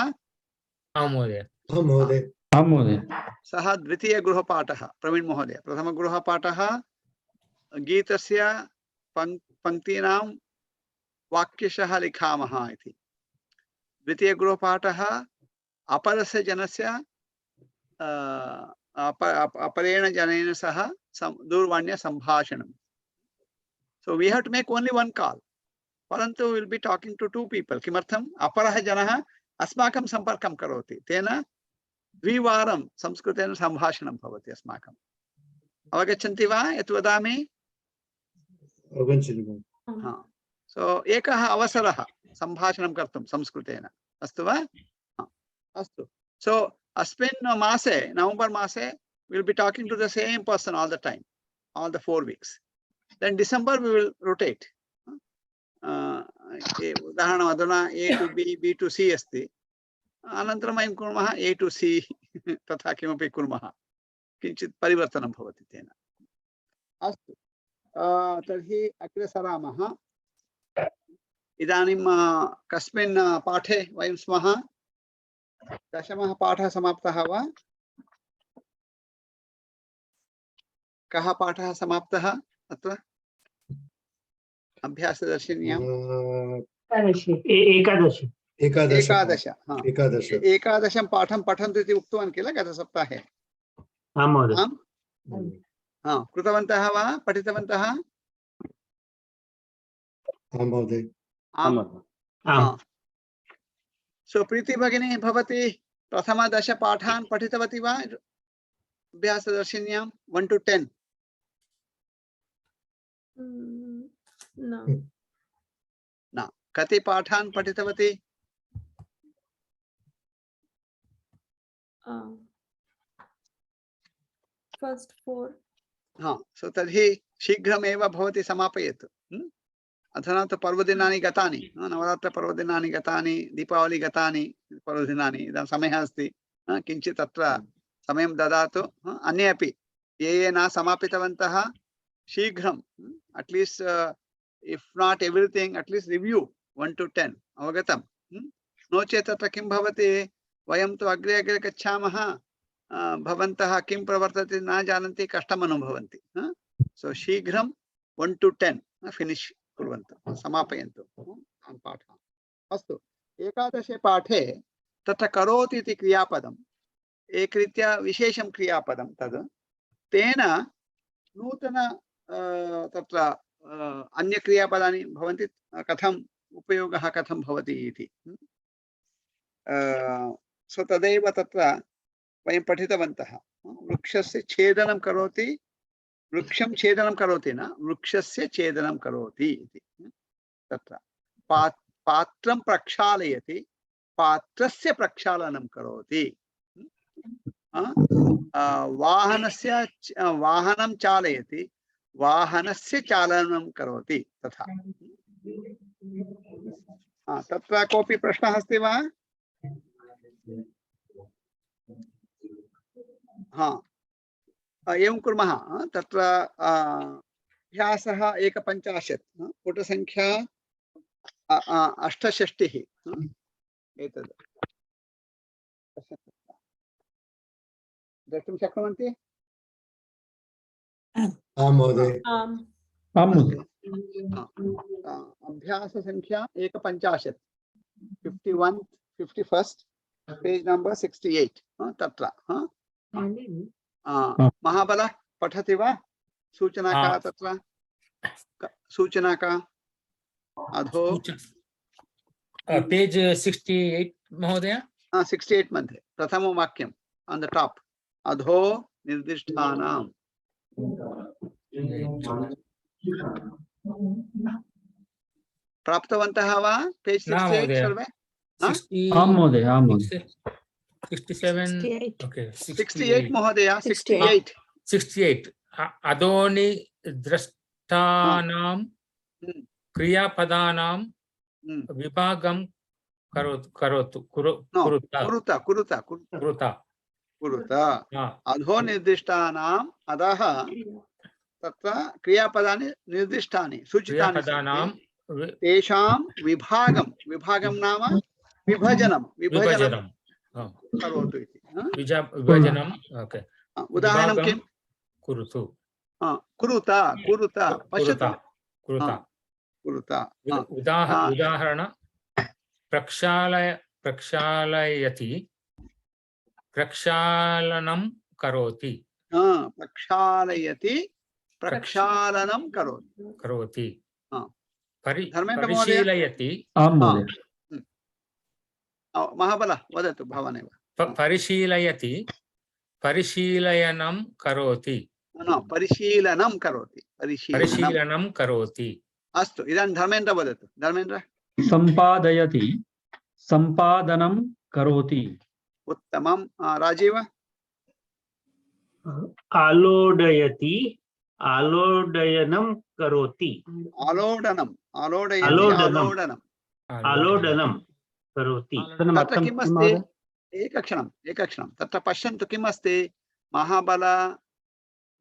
आं महोदय। आं महोदय। आं महोदय। सः द्वितीयगृहपाठः प्रवीण महोदय। प्रथमगृहपाठः गीतस्य पंक्तीनां वाक्यशः लिखामः इति। द्वितीयगृहपाठः अपरस्य जनस्य अपरेण जनेन सह दूरवाण्या सम्भाषणं। So we have to make only one call. परन्तु we'll be talking to two people. किमर्थम्? अपरः जनः अस्माकं सम्पर्कं करोति, तेन द्विवारं संस्कृतेन सम्भाषणं भवति अस्माकम्। अवगच्छन्ति वा यत् वदामि? सो एकः अवसरः सम्भाषणं कर्तुं संस्कृतेन, अस्तु वा? अस्तु। सो अस्मिन् मासे नवंबर मासे we'll be talking to the same person all the time, all the 4 weeks. Then December we will rotate. उदाहरणम् अधुना A to B, B to C अस्ति, अनन्तरं वयं कुर्मः A to C तथा किमपि कुर्मः, किञ्चित् परिवर्तनं भवति तेन। अस्तु, तर्हि अग्रे सरामः। इदानीं कस्मिन् पाठे वयं स्मः? दशमः पाठः समाप्तः वा? कः पाठः समाप्तः अत्र अभ्यासदर्शिन्याम्? एकादशं पाठं पठन्तु इति उक्तवान् किल गतसप्ताहे? आं महोदय। कृतवन्तः वा, पठितवन्तः? आं महोदय। सो प्रीति भगिनी भवती प्रथम 10 पाठान् पठितवती वा अभ्यासदर्शिन्यां 1 to 10? न। कति पाठान् पठितवती? फर्स्ट 4। हाँ, सो तर्हि शीघ्रमेव भवती समापयतु। अधुना तु पर्वदिनानि गतानि, नवरात्र पर्वदिनानि गतानि, दीपावली गतानि पर्वदिनानि, इदानीं समयः अस्ति, किञ्चित् अत्र समयं ददातु। अन्ये अपि ये न समापितवन्तः शीघ्रं at least if not everything at least review 1 to 10 अवगतं? नो चेत् तत्र किं भवति, वयं तु अग्रे अग्रे गच्छामः, भवन्तः किं प्रवर्तते न जानन्ति, कष्टम् अनुभवन्ति। सो शीघ्रं 1 to 10 फिनिश् कुर्वन्तु, समापयन्तु पाठः। अस्तु, एकादशे पाठे तत्र करोति इति क्रियापदम् एकरीत्या विशेषं क्रियापदं, तद् तेन नूतन तत्र अन्य क्रियापदानि भवन्ति, कथम् उपयोगः कथं भवति इति। सो तदेव तत्र वयं पठितवन्तः। वृक्षस्य छेदनं करोति, वृक्षं छेदनं करोति न, वृक्षस्य छेदनं करोति इति। तत्र पात्रं प्रक्षालयति, पात्रस्य प्रक्षालनं करोति। वाहनस्य वाहनं चालयति, वाहनस्य चालनं करोति तथा। तत्र कोऽपि प्रश्नः अस्ति वा? एवं कुर्मः। तत्र अभ्यासः 150, पुटसङ्ख्या 68 एतद् द्रष्टुं शक्नुवन्ति? आं महोदय। आं महोदय। अभ्याससङ्ख्या 150, 51, 51, पेज नंबर 68 तत्र। महाबल पठति वा? सूचना का तत्र? सूचना का अधो पेज 68 महोदय। 68 मध्ये प्रथमं वाक्यं ऑन द टॉप, अधो निर्दिष्टानां। प्राप्तवन्तः वा? पेज 68 सर्वे? आं महोदय, आं महोदय। 67 ओके 68 महोदय, 68 अधोनि दृष्टानां क्रियापदानां विभागं कुरुता। अधो निर्दिष्टानाम् अधः तत्र क्रियापदानि निर्दिष्टानि सूचितानि तेषां विभागं नाम विभजनं करोतु इति। विभजनं ओके। उदाहरणं किं? कुरुतु, कुरुता, पश्यतु, कुरुता। उदाहरण प्रक्षालयति, प्रक्षालनं करोति। प्रक्षालयति, प्रक्षालनं करोति। परिशीलयति। आं महोदय। महाबल वदतु भवानेव। परिशीलयति, परिशीलनं करोति। परिशीलनं करोति। अस्तु, इदानीं धर्मेन्द्र वदतु। धर्मेन्द्र। सम्पादयति, सम्पादनं करोति। उत्तमं। राजीव। आलोडयति, आलोडयनं करोति। आलोडनं करोति। तत्र किम् अस्ति? एकक्षणं तत्र पश्यन्तु किम् अस्ति? महाबल,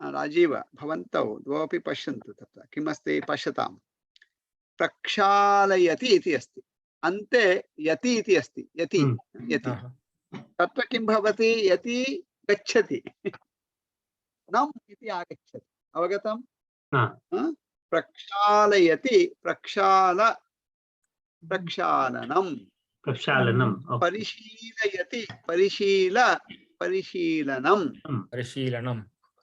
राजीव, भवन्तौ द्वौपि पश्यन्तु तत्र किम् अस्ति पश्यताम्। प्रक्षालयति इति अस्ति, अन्ते यति इति अस्ति। यति तत्र किं भवति? यति गच्छति, नम् इति आगच्छति। अवगतं? प्रक्षालयति, प्रक्षालनं, परिशीलयति, परिशीलनं,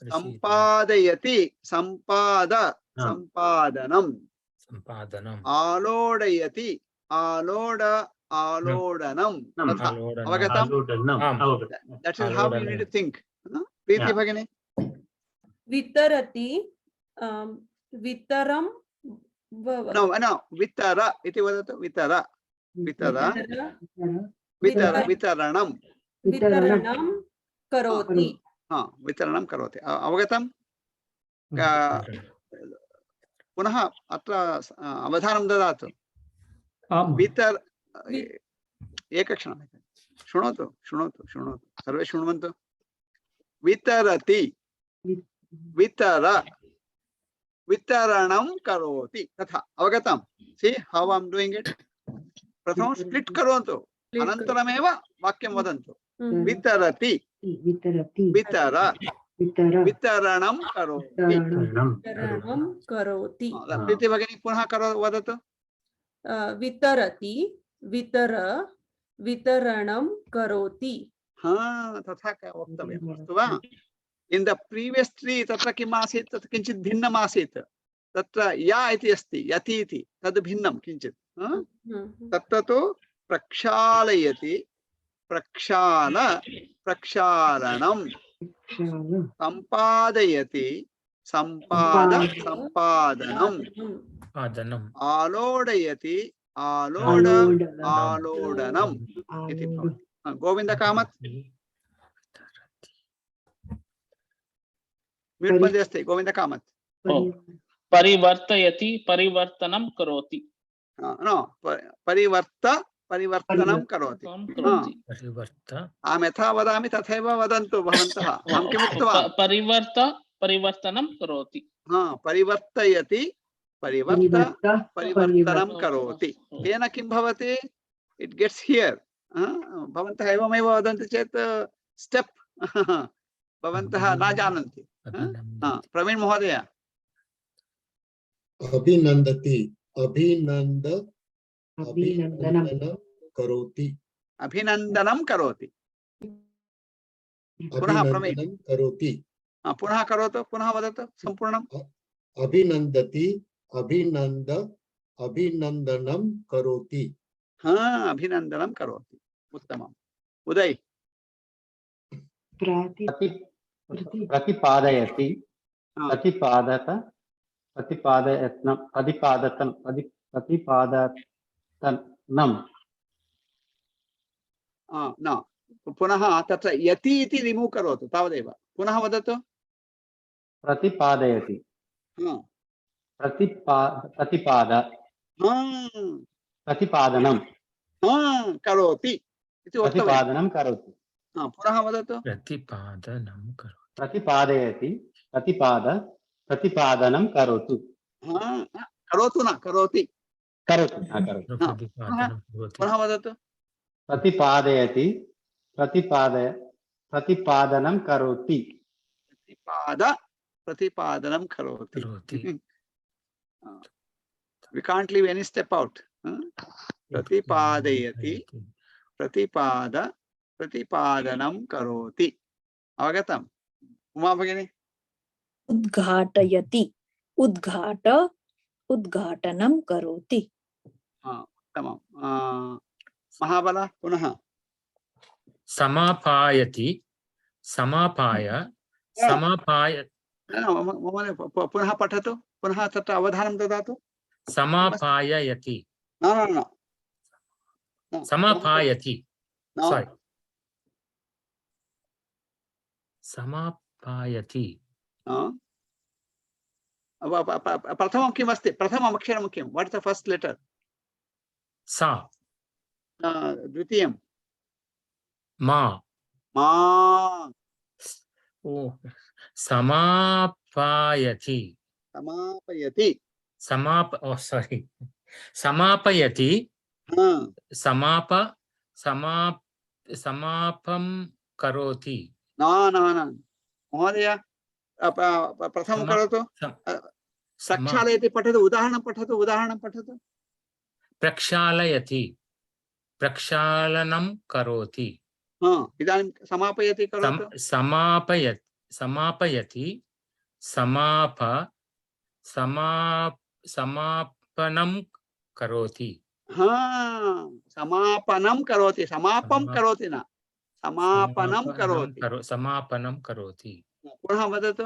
सम्पादयति, सम्पादनं, आलोडयति, आलोडनं। अवगतं? That is how you need to think. प्रीति भगिनी। वितरति, वितरं No, वितर इति वदतु। वितरणं करोति। वितरणं करोति। अवगतं? पुनः अत्र अवधानं ददातु। एकक्षणं शृणोतु, सर्वे शृण्वन्तु। वितरति, वितरणं करोति तथा। अवगतं? See how I am doing it? प्रथमं स्प्लिट् करोतु, अनन्तरमेव वाक्यं वदन्तु। वितरति, वितरणं करोति। प्रीति भगिनी पुनः वदतु। वितरति, वितरणं करोति। तथा वक्तव्यम्, अस्तु वा? In the previous three तत्र किम् आसीत्? तत् किञ्चित् भिन्नम् आसीत्। तत्र या इति अस्ति, यति इति, तद् भिन्नं किञ्चित्। तत्र तु प्रक्षालयति, प्रक्षालनं, सम्पादयति, सम्पादनं, आलोडयति, आलोडनम् इति भवति। गोविन्द कामत् म्यूट् मध्ये अस्ति। गोविन्द कामत् परिवर्तयति परिवर्तनं करोति। नो परिवर्तनं करोति। अहं यथा वदामि तथैव वदन्तु भवन्तः। अहं किम् उक्तवान्? परिवर्तनं करोति। परिवर्तयति परिवर्तनं करोति। तेन किं भवति? It gets here. भवन्तः एवमेव वदन्ति चेत् स्टेप् भवन्तः न जानन्ति। प्रवीण महोदय अभिनन्दति अभिनन्दनं करोति। अभिनन्दनं करोति। पुनः प्रवीण करोति। पुनः करोतु। पुनः वदतु सम्पूर्णम्। अभिनन्दति अभिनन्दनं करोति। अभिनन्दनं करोति। उत्तमम्। उदय प्रतिपादयति प्रतिपादनं न पुनः तत्र यति इति रिमूव् करोतु तावदेव। पुनः वदतु। प्रतिपादयति प्रतिपादनं करोति इति प्रतिपादनं करोति। पुनः वदतु। प्रतिपादयति प्रतिपादनं करोतु। करोतु न करोति। पुनः वदतु। प्रतिपादयति प्रतिपादनं करोति। प्रतिपादनं करोति। We can't leave any step out. प्रतिपादयति प्रतिपादनं करोति। अवगतम्? उमा भगिनी उद्घाटयति उद्घाटनं करोति। उत्तमं। महाबल पुनः समापायति पुनः पठतु। पुनः तत्र अवधानं ददातु। समापायति समापायति sorry समापायति प्रथमं किम् अस्ति? प्रथमम् अक्षरं किं? What is the first letter? सा। द्वितीयं मा। समापायति समापयति समापं करोति। न महोदय प्रथमं करोतु। प्रक्षालयति पठतु। उदाहरणं पठतु। प्रक्षालयति प्रक्षालनं करोति। इदानीं समापयति करोतु। समापयति समापनं करोति। समापनं करोति। समापं करोति न समापनं करोति। समापनं करोति। पुनः वदतु।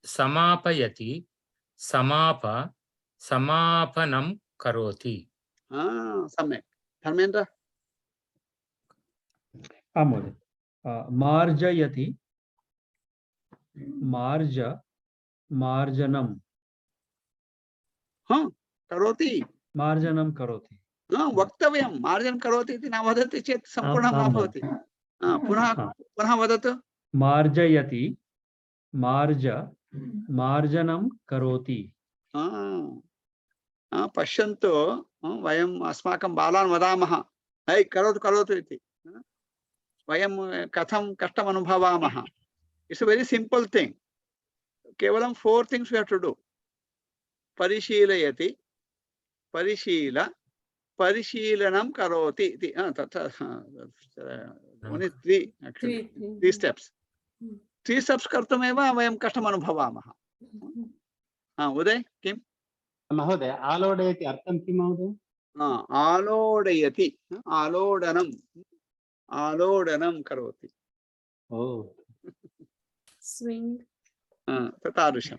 समापयति समापनं करोति। सम्यक्। धर्मेन्द्र महोदय मार्जयति मार्जनं करोति। मार्जनं करोति। वक्तव्यं। मार्जनं करोति इति न वदति चेत् सम्पूर्णं न भवति। पुनः वदतु। मार्जयति मार्जनं करोति। पश्यन्तु वयम् अस्माकं बालान् वदामः है करोतु इति। वयं कथं कष्टम् अनुभवामः। It's a very simple thing. केवलं 4 things we have to do. परिशीलयति परिशीलनं करोति इति। तथा ओन्ली 3 स्टेप्स। 3 स्टेप्स कर्तुमेव वयं कष्टम् अनुभवामः। उदय किं? महोदय आलोडयति अर्थं किं महोदय? आलोडयति आलोडनं करोति। स्विंग तादृशं।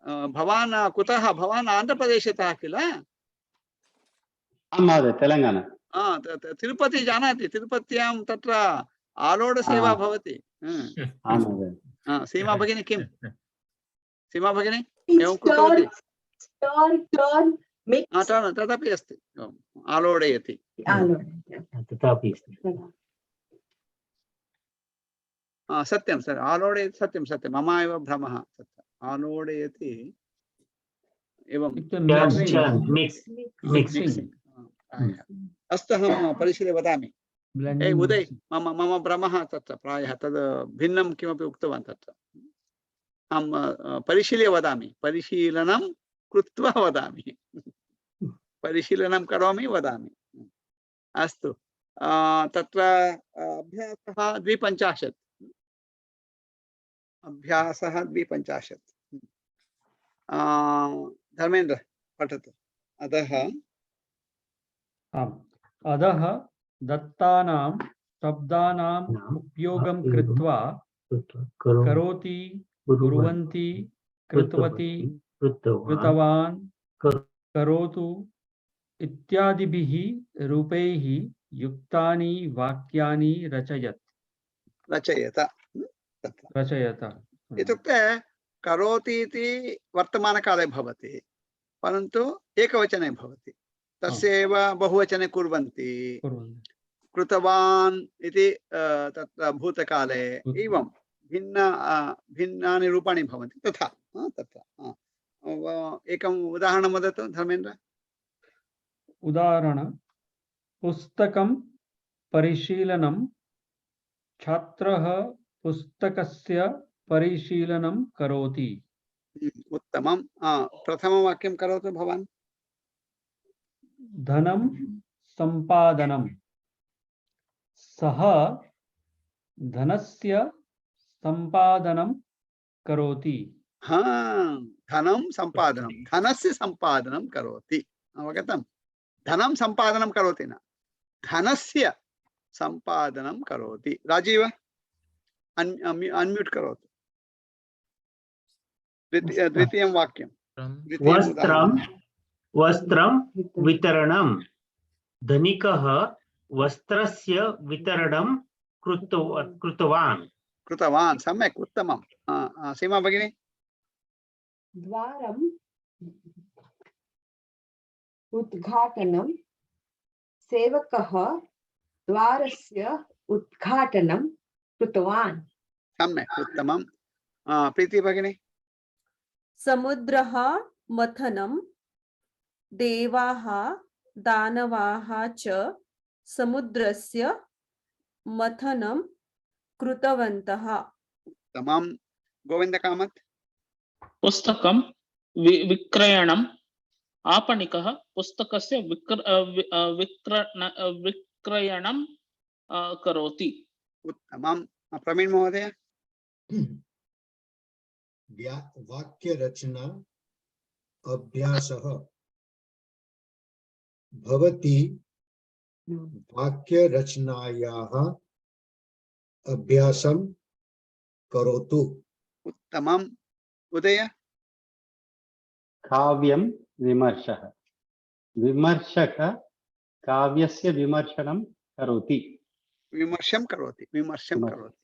भवान् कुतः? भवान् आन्ध्रप्रदेशतः किल? आं महोदय, तेलङ्गाना। तिरुपति जानाति? तिरुपत्यां तत्र आलोड सेवा भवति। आं महोदय। सीमा भगिनी किं? सीमा भगिनी एवं कृतवती? तदपि अस्ति, आलोडयति। तथापि अस्ति। सत्यं सर, आलोडयति, सत्यं सत्यं, मम एव भ्रमः। तत्र आलोडयति एवं मिक्सिंग। अस्तु, अहं परिशील्य वदामि। उदय, मम भ्रमः तत्र प्रायः तद् भिन्नं किमपि उक्तवान् तत्र। अहं परिशील्य वदामि, परिशीलनं कृत्वा वदामि, परिशीलनं करोमि वदामि। अस्तु, तत्र अभ्यासः 250, अभ्यासः 250। धर्मेन्द्र पठतु। अतः अधः दत्तानां शब्दानाम् उपयोगं कृत्वा करोति, कुर्वन्ति, कृतवती, कृतवान्, करोतु इत्यादिभिः रूपैः युक्तानि वाक्यानि रचयत्। रचयत। इत्युक्ते करोति इति वर्तमानकाले भवति, परन्तु एकवचने भवति। तस्यैव बहुवचने कुर्वन्ति। कृतवान् इति तत्र भूतकाले एवं भिन्नानि रूपाणि भवन्ति। तथा तत्र एकम् उदाहरणं वदतु धर्मेन्द्र। उदाहरण: पुस्तकं परिशीलनं, छात्रः पुस्तकस्य परिशीलनं करोति। उत्तमं। प्रथमं वाक्यं करोतु भवान्। धनं सम्पादनं, सः धनस्य सम्पादनं करोति। धनं सम्पादनं, धनस्य सम्पादनं करोति। अवगतं? धनं सम्पादनं करोति न, धनस्य सम्पादनं करोति। राजीव अनम्यूट करोतु। द्वितीयं वाक्यं। वस्त्रं वितरणं, धनिकः वस्त्रस्य वितरणं कृतवान्। सम्यक्, उत्तमं। सीमा भगिनी। द्वारम् उद्घाटनं, सेवकः द्वारस्य उद्घाटनं कृतवान्। सम्यक्, उत्तमं। प्रीति भगिनी। समुद्रः मथनं, देवाः दानवाः च समुद्रस्य मथनं कृतवन्तः। उत्तमं। गोविन्द कामत्। पुस्तकं विक्रयणम्, आपणिकः पुस्तकस्य विक्रयणं करोति। उत्तमं। प्रवीण महोदय। वाक्यरचना अभ्यासः भवति, वाक्यरचनायाः अभ्यासं करोतु। उत्तमम्। उदय। काव्यं विमर्शः, विमर्शक काव्यस्य विमर्शनं करोति। विमर्शं करोति, विमर्शं करोति।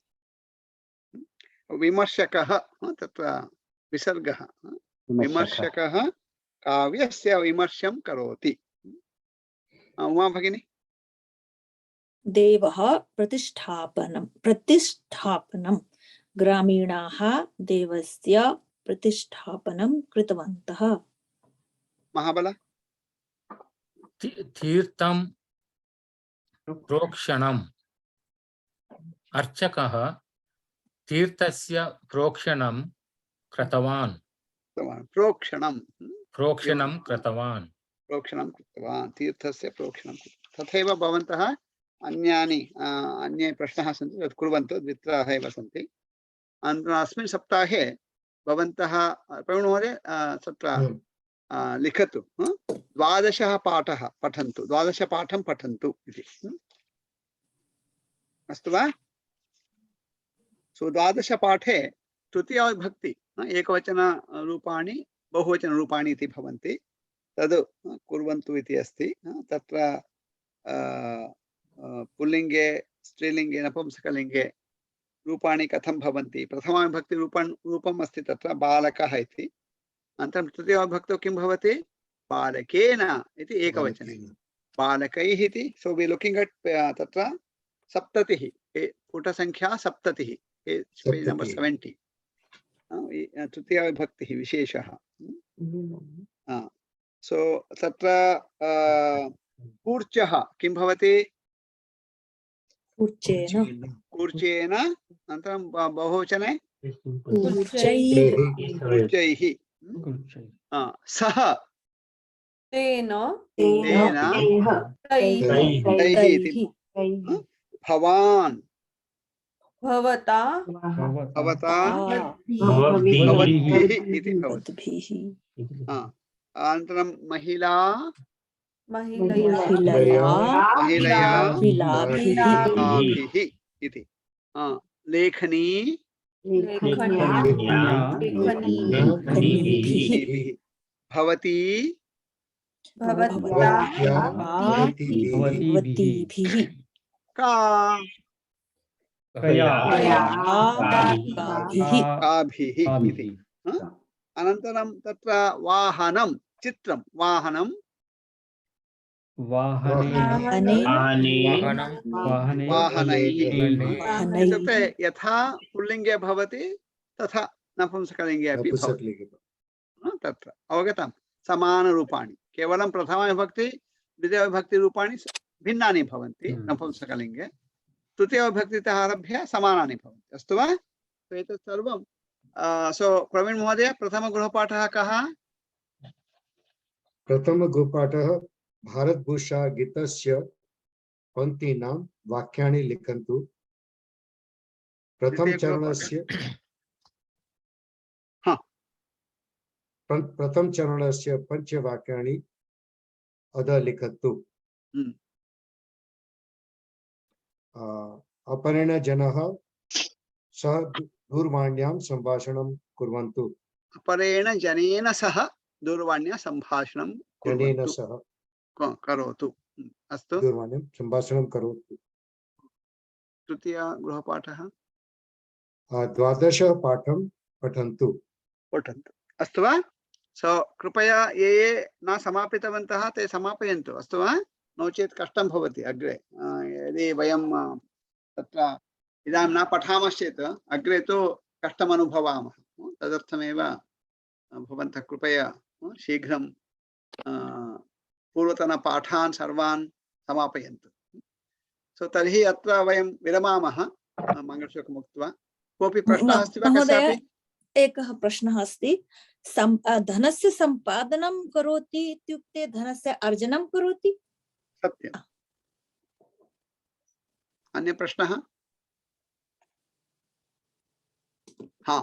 विमर्शकः तत्र विसर्गः। विमर्शकः काव्यस्य विमर्शं करोति। उमा भगिनी। देवः प्रतिष्ठापनं, ग्रामीणाः देवस्य प्रतिष्ठापनं कृतवन्तः। महाबल। तीर्थं प्रोक्षणम्, अर्चकः तीर्थस्य प्रोक्षणं कृतवान्। प्रोक्षणं कृतवान्। तीर्थस्य प्रोक्षणं। तथैव भवन्तः अन्ये प्रश्नाः सन्ति तत् कुर्वन्तु। द्वित्राः एव सन्ति। अस्मिन् सप्ताहे भवन्तः प्रवीण महोदय तत्र लिखतु। 12 पाठः पठन्तु, 12 पाठं पठन्तु इति। अस्तु वा? सो 12 पाठे तृतीया विभक्ति एकवचन रूपाणि बहुवचनरूपाणि इति भवन्ति तद् कुर्वन्तु इति अस्ति तत्र पुल्लिङ्गे स्त्रीलिङ्गे नपुंसकलिङ्गे रूपाणि कथं भवन्ति प्रथमाविभक्ति रूपम् अस्ति तत्र बालकः इति अनन्तरं तृतीयाविभक्तौ किं भवति बालकेन इति एकवचने बालकैः इति सो वि लुकिङ्ग् अट् तत्र सप्ततिः पुटसङ्ख्या सप्ततिः पेज् नम्बर् 70 तृतीयाविभक्तिः विशेषः सो तत्र कूर्चः किं भवति कूर्चेन अनन्तरं बहुवचने कूर्चैः सः तेन तैः इति भवान् भवता भवद्भिः इति भवति अनन्तरं महिला महिलयाभिः इति लेखनी भवती काभिः इति अनन्तरं तत्र वाहनं चित्रं वाहनं वाहनैः इत्युक्ते यथा पुल्लिङ्गे भवति तथा नपुंसकलिङ्गे अपि भवति तत्र अवगतं समानरूपाणि केवलं प्रथमाविभक्ति द्वितीयाविभक्तिरूपाणि भिन्नानि भवन्ति नपुंसकलिङ्गे तृतीयाविभक्तितः आरभ्य समानानि भवन्ति अस्तु वा एतत् सर्वं सो प्रवीण महोदय प्रथमगृहपाठः कः प्रथमगृहपाठः भारतभूषा गीतस्य पङ्क्तीनां वाक्यानि लिखन्तु प्रथमचरणस्य पञ्चवाक्यानि अधः लिखन्तु अपरेण जनः सह दूरवाण्यां सम्भाषणं कुर्वन्तु अपरेण जनेन सह दूरवाण्या सम्भाषणं करोतु अस्तु दूरवाण्यां सम्भाषणं करोतु तृतीय गृहपाठः 12 पाठं पठन्तु अस्तु वा सो कृपया ये न समापितवन्तः ते समापयन्तु अस्तु वा नो चेत् कष्टं भवति अग्रे यदि वयं तत्र इदानीं न पठामश्चेत् अग्रे तु कष्टम् अनुभवामः तदर्थमेव भवन्तः कृपया शीघ्रं पूर्वतनपाठान् सर्वान् समापयन्तु सो तर्हि अत्र वयं विरमामः मङ्गलश्लोकम् उक्त्वा कोऽपि प्रश्नः अस्ति वा कस्यापि एकः प्रश्नः अस्ति धनस्य सम्पादनं करोति इत्युक्ते धनस्य अर्जनं करोति सत्यम् अन्य प्रश्नः हाँ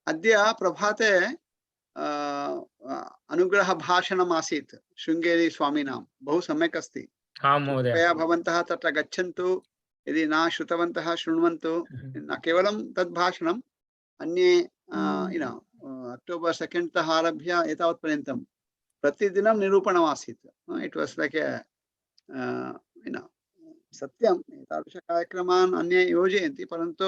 अद्य प्रभाते अनुग्रह भाषणम् आसीत् शृङ्गेरी स्वामिनां बहु सम्यक् अस्ति कृपया भवन्तः तत्र गच्छन्तु यदि न श्रुतवन्तः शृण्वन्तु न केवलं तद् भाषणम् अन्ये अक्टोबर् 2 तः आरभ्य एतावत् पर्यन्तं प्रतिदिनं निरूपणम् आसीत् इट् वास् लैक् सत्यम् एतादृशकार्यक्रमान् अन्ये योजयन्ति परन्तु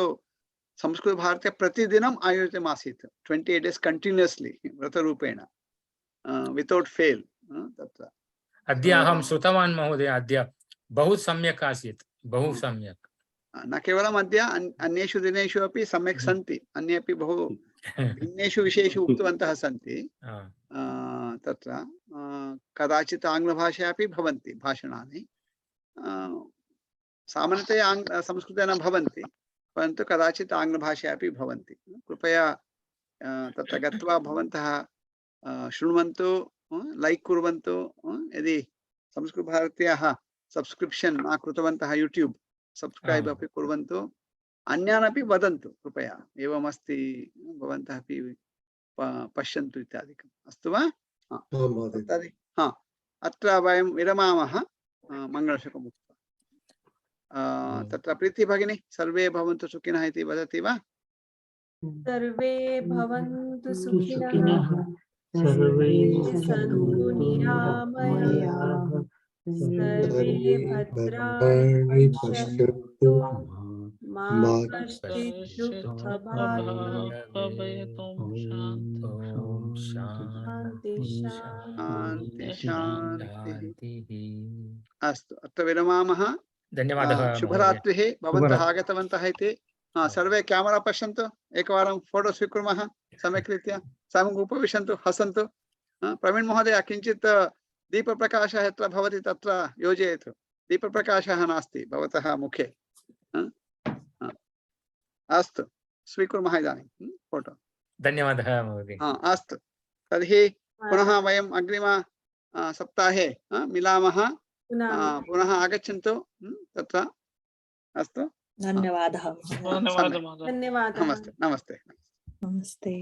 संस्कृतभारते प्रतिदिनम् आयोजितम् आसीत् 28 days कंटिन्यूअस्ली व्रतरूपेण वितौट् फेल् तत्र अद्य अहं श्रुतवान् महोदय अद्य बहु सम्यक् आसीत् बहु सम्यक् न केवलम् अद्य अन्येषु दिनेषु अपि सम्यक् सन्ति अन्येपि बहु भिन्नेषु विषयेषु उक्तवन्तः सन्ति तत्र कदाचित् आङ्ग्लभाषया अपि भवन्ति भाषणानि सामान्यतया संस्कृते न भवन्ति परन्तु कदाचित् आङ्ग्लभाषया अपि भवन्ति कृपया तत्र गत्वा भवन्तः शृण्वन्तु लैक् कुर्वन्तु यदि संस्कृतभारत्याः सब्स्क्रिप्शन् न कृतवन्तः यूट्यूब् सब्स्क्राइब अपि कुर्वन्तु अन्यान् अपि वदन्तु कृपया एवमस्ति भवन्तः अपि पश्यन्तु इत्यादिकम् अस्तु वा तर्हि अत्र वयं विरमामः मङ्गलश्लोकम् उक्त्वा तत्र प्रीति भगिनी सर्वे भवन्तु सुखिनः इति वदति वा सर्वे भवन्तु सुखिनः सर्वे सन्तु निरामयाः सर्वे भद्राणि पश्यन्तु मा कश्चित् दुःखभाग् भवेतुं शान्ति ओम शान्ति शान्ति शान्तिः। शान्तिः। अस्तु अत्र विरमामः। धन्यवादः महोदय। शुभरात्रिः। भवन्तः शुभरात्रिः। आगतवन्तः इति सर्वे कैमरा पश्यन्तु, एकवारं फोटो स्वीकुर्मः सम्यक् रीत्या, सम्यक् उपविशन्तु, हसन्तु। प्रवीण महोदय किञ्चित् दीपप्रकाशः यत्र भवति तत्र योजयतु। दीपप्रकाशः नास्ति भवतः मुखे। अस्तु स्वीकुर्मः इदानीं फोटो। धन्यवादः महोदय। अस्तु तर्हि पुनः वयम् अग्रिम सप्ताहे मिलामः। पुनः आगच्छन्तु तत्र। अस्तु धन्यवादः। धन्यवादः महोदय। धन्यवादः। नमस्ते नमस्ते नमस्ते।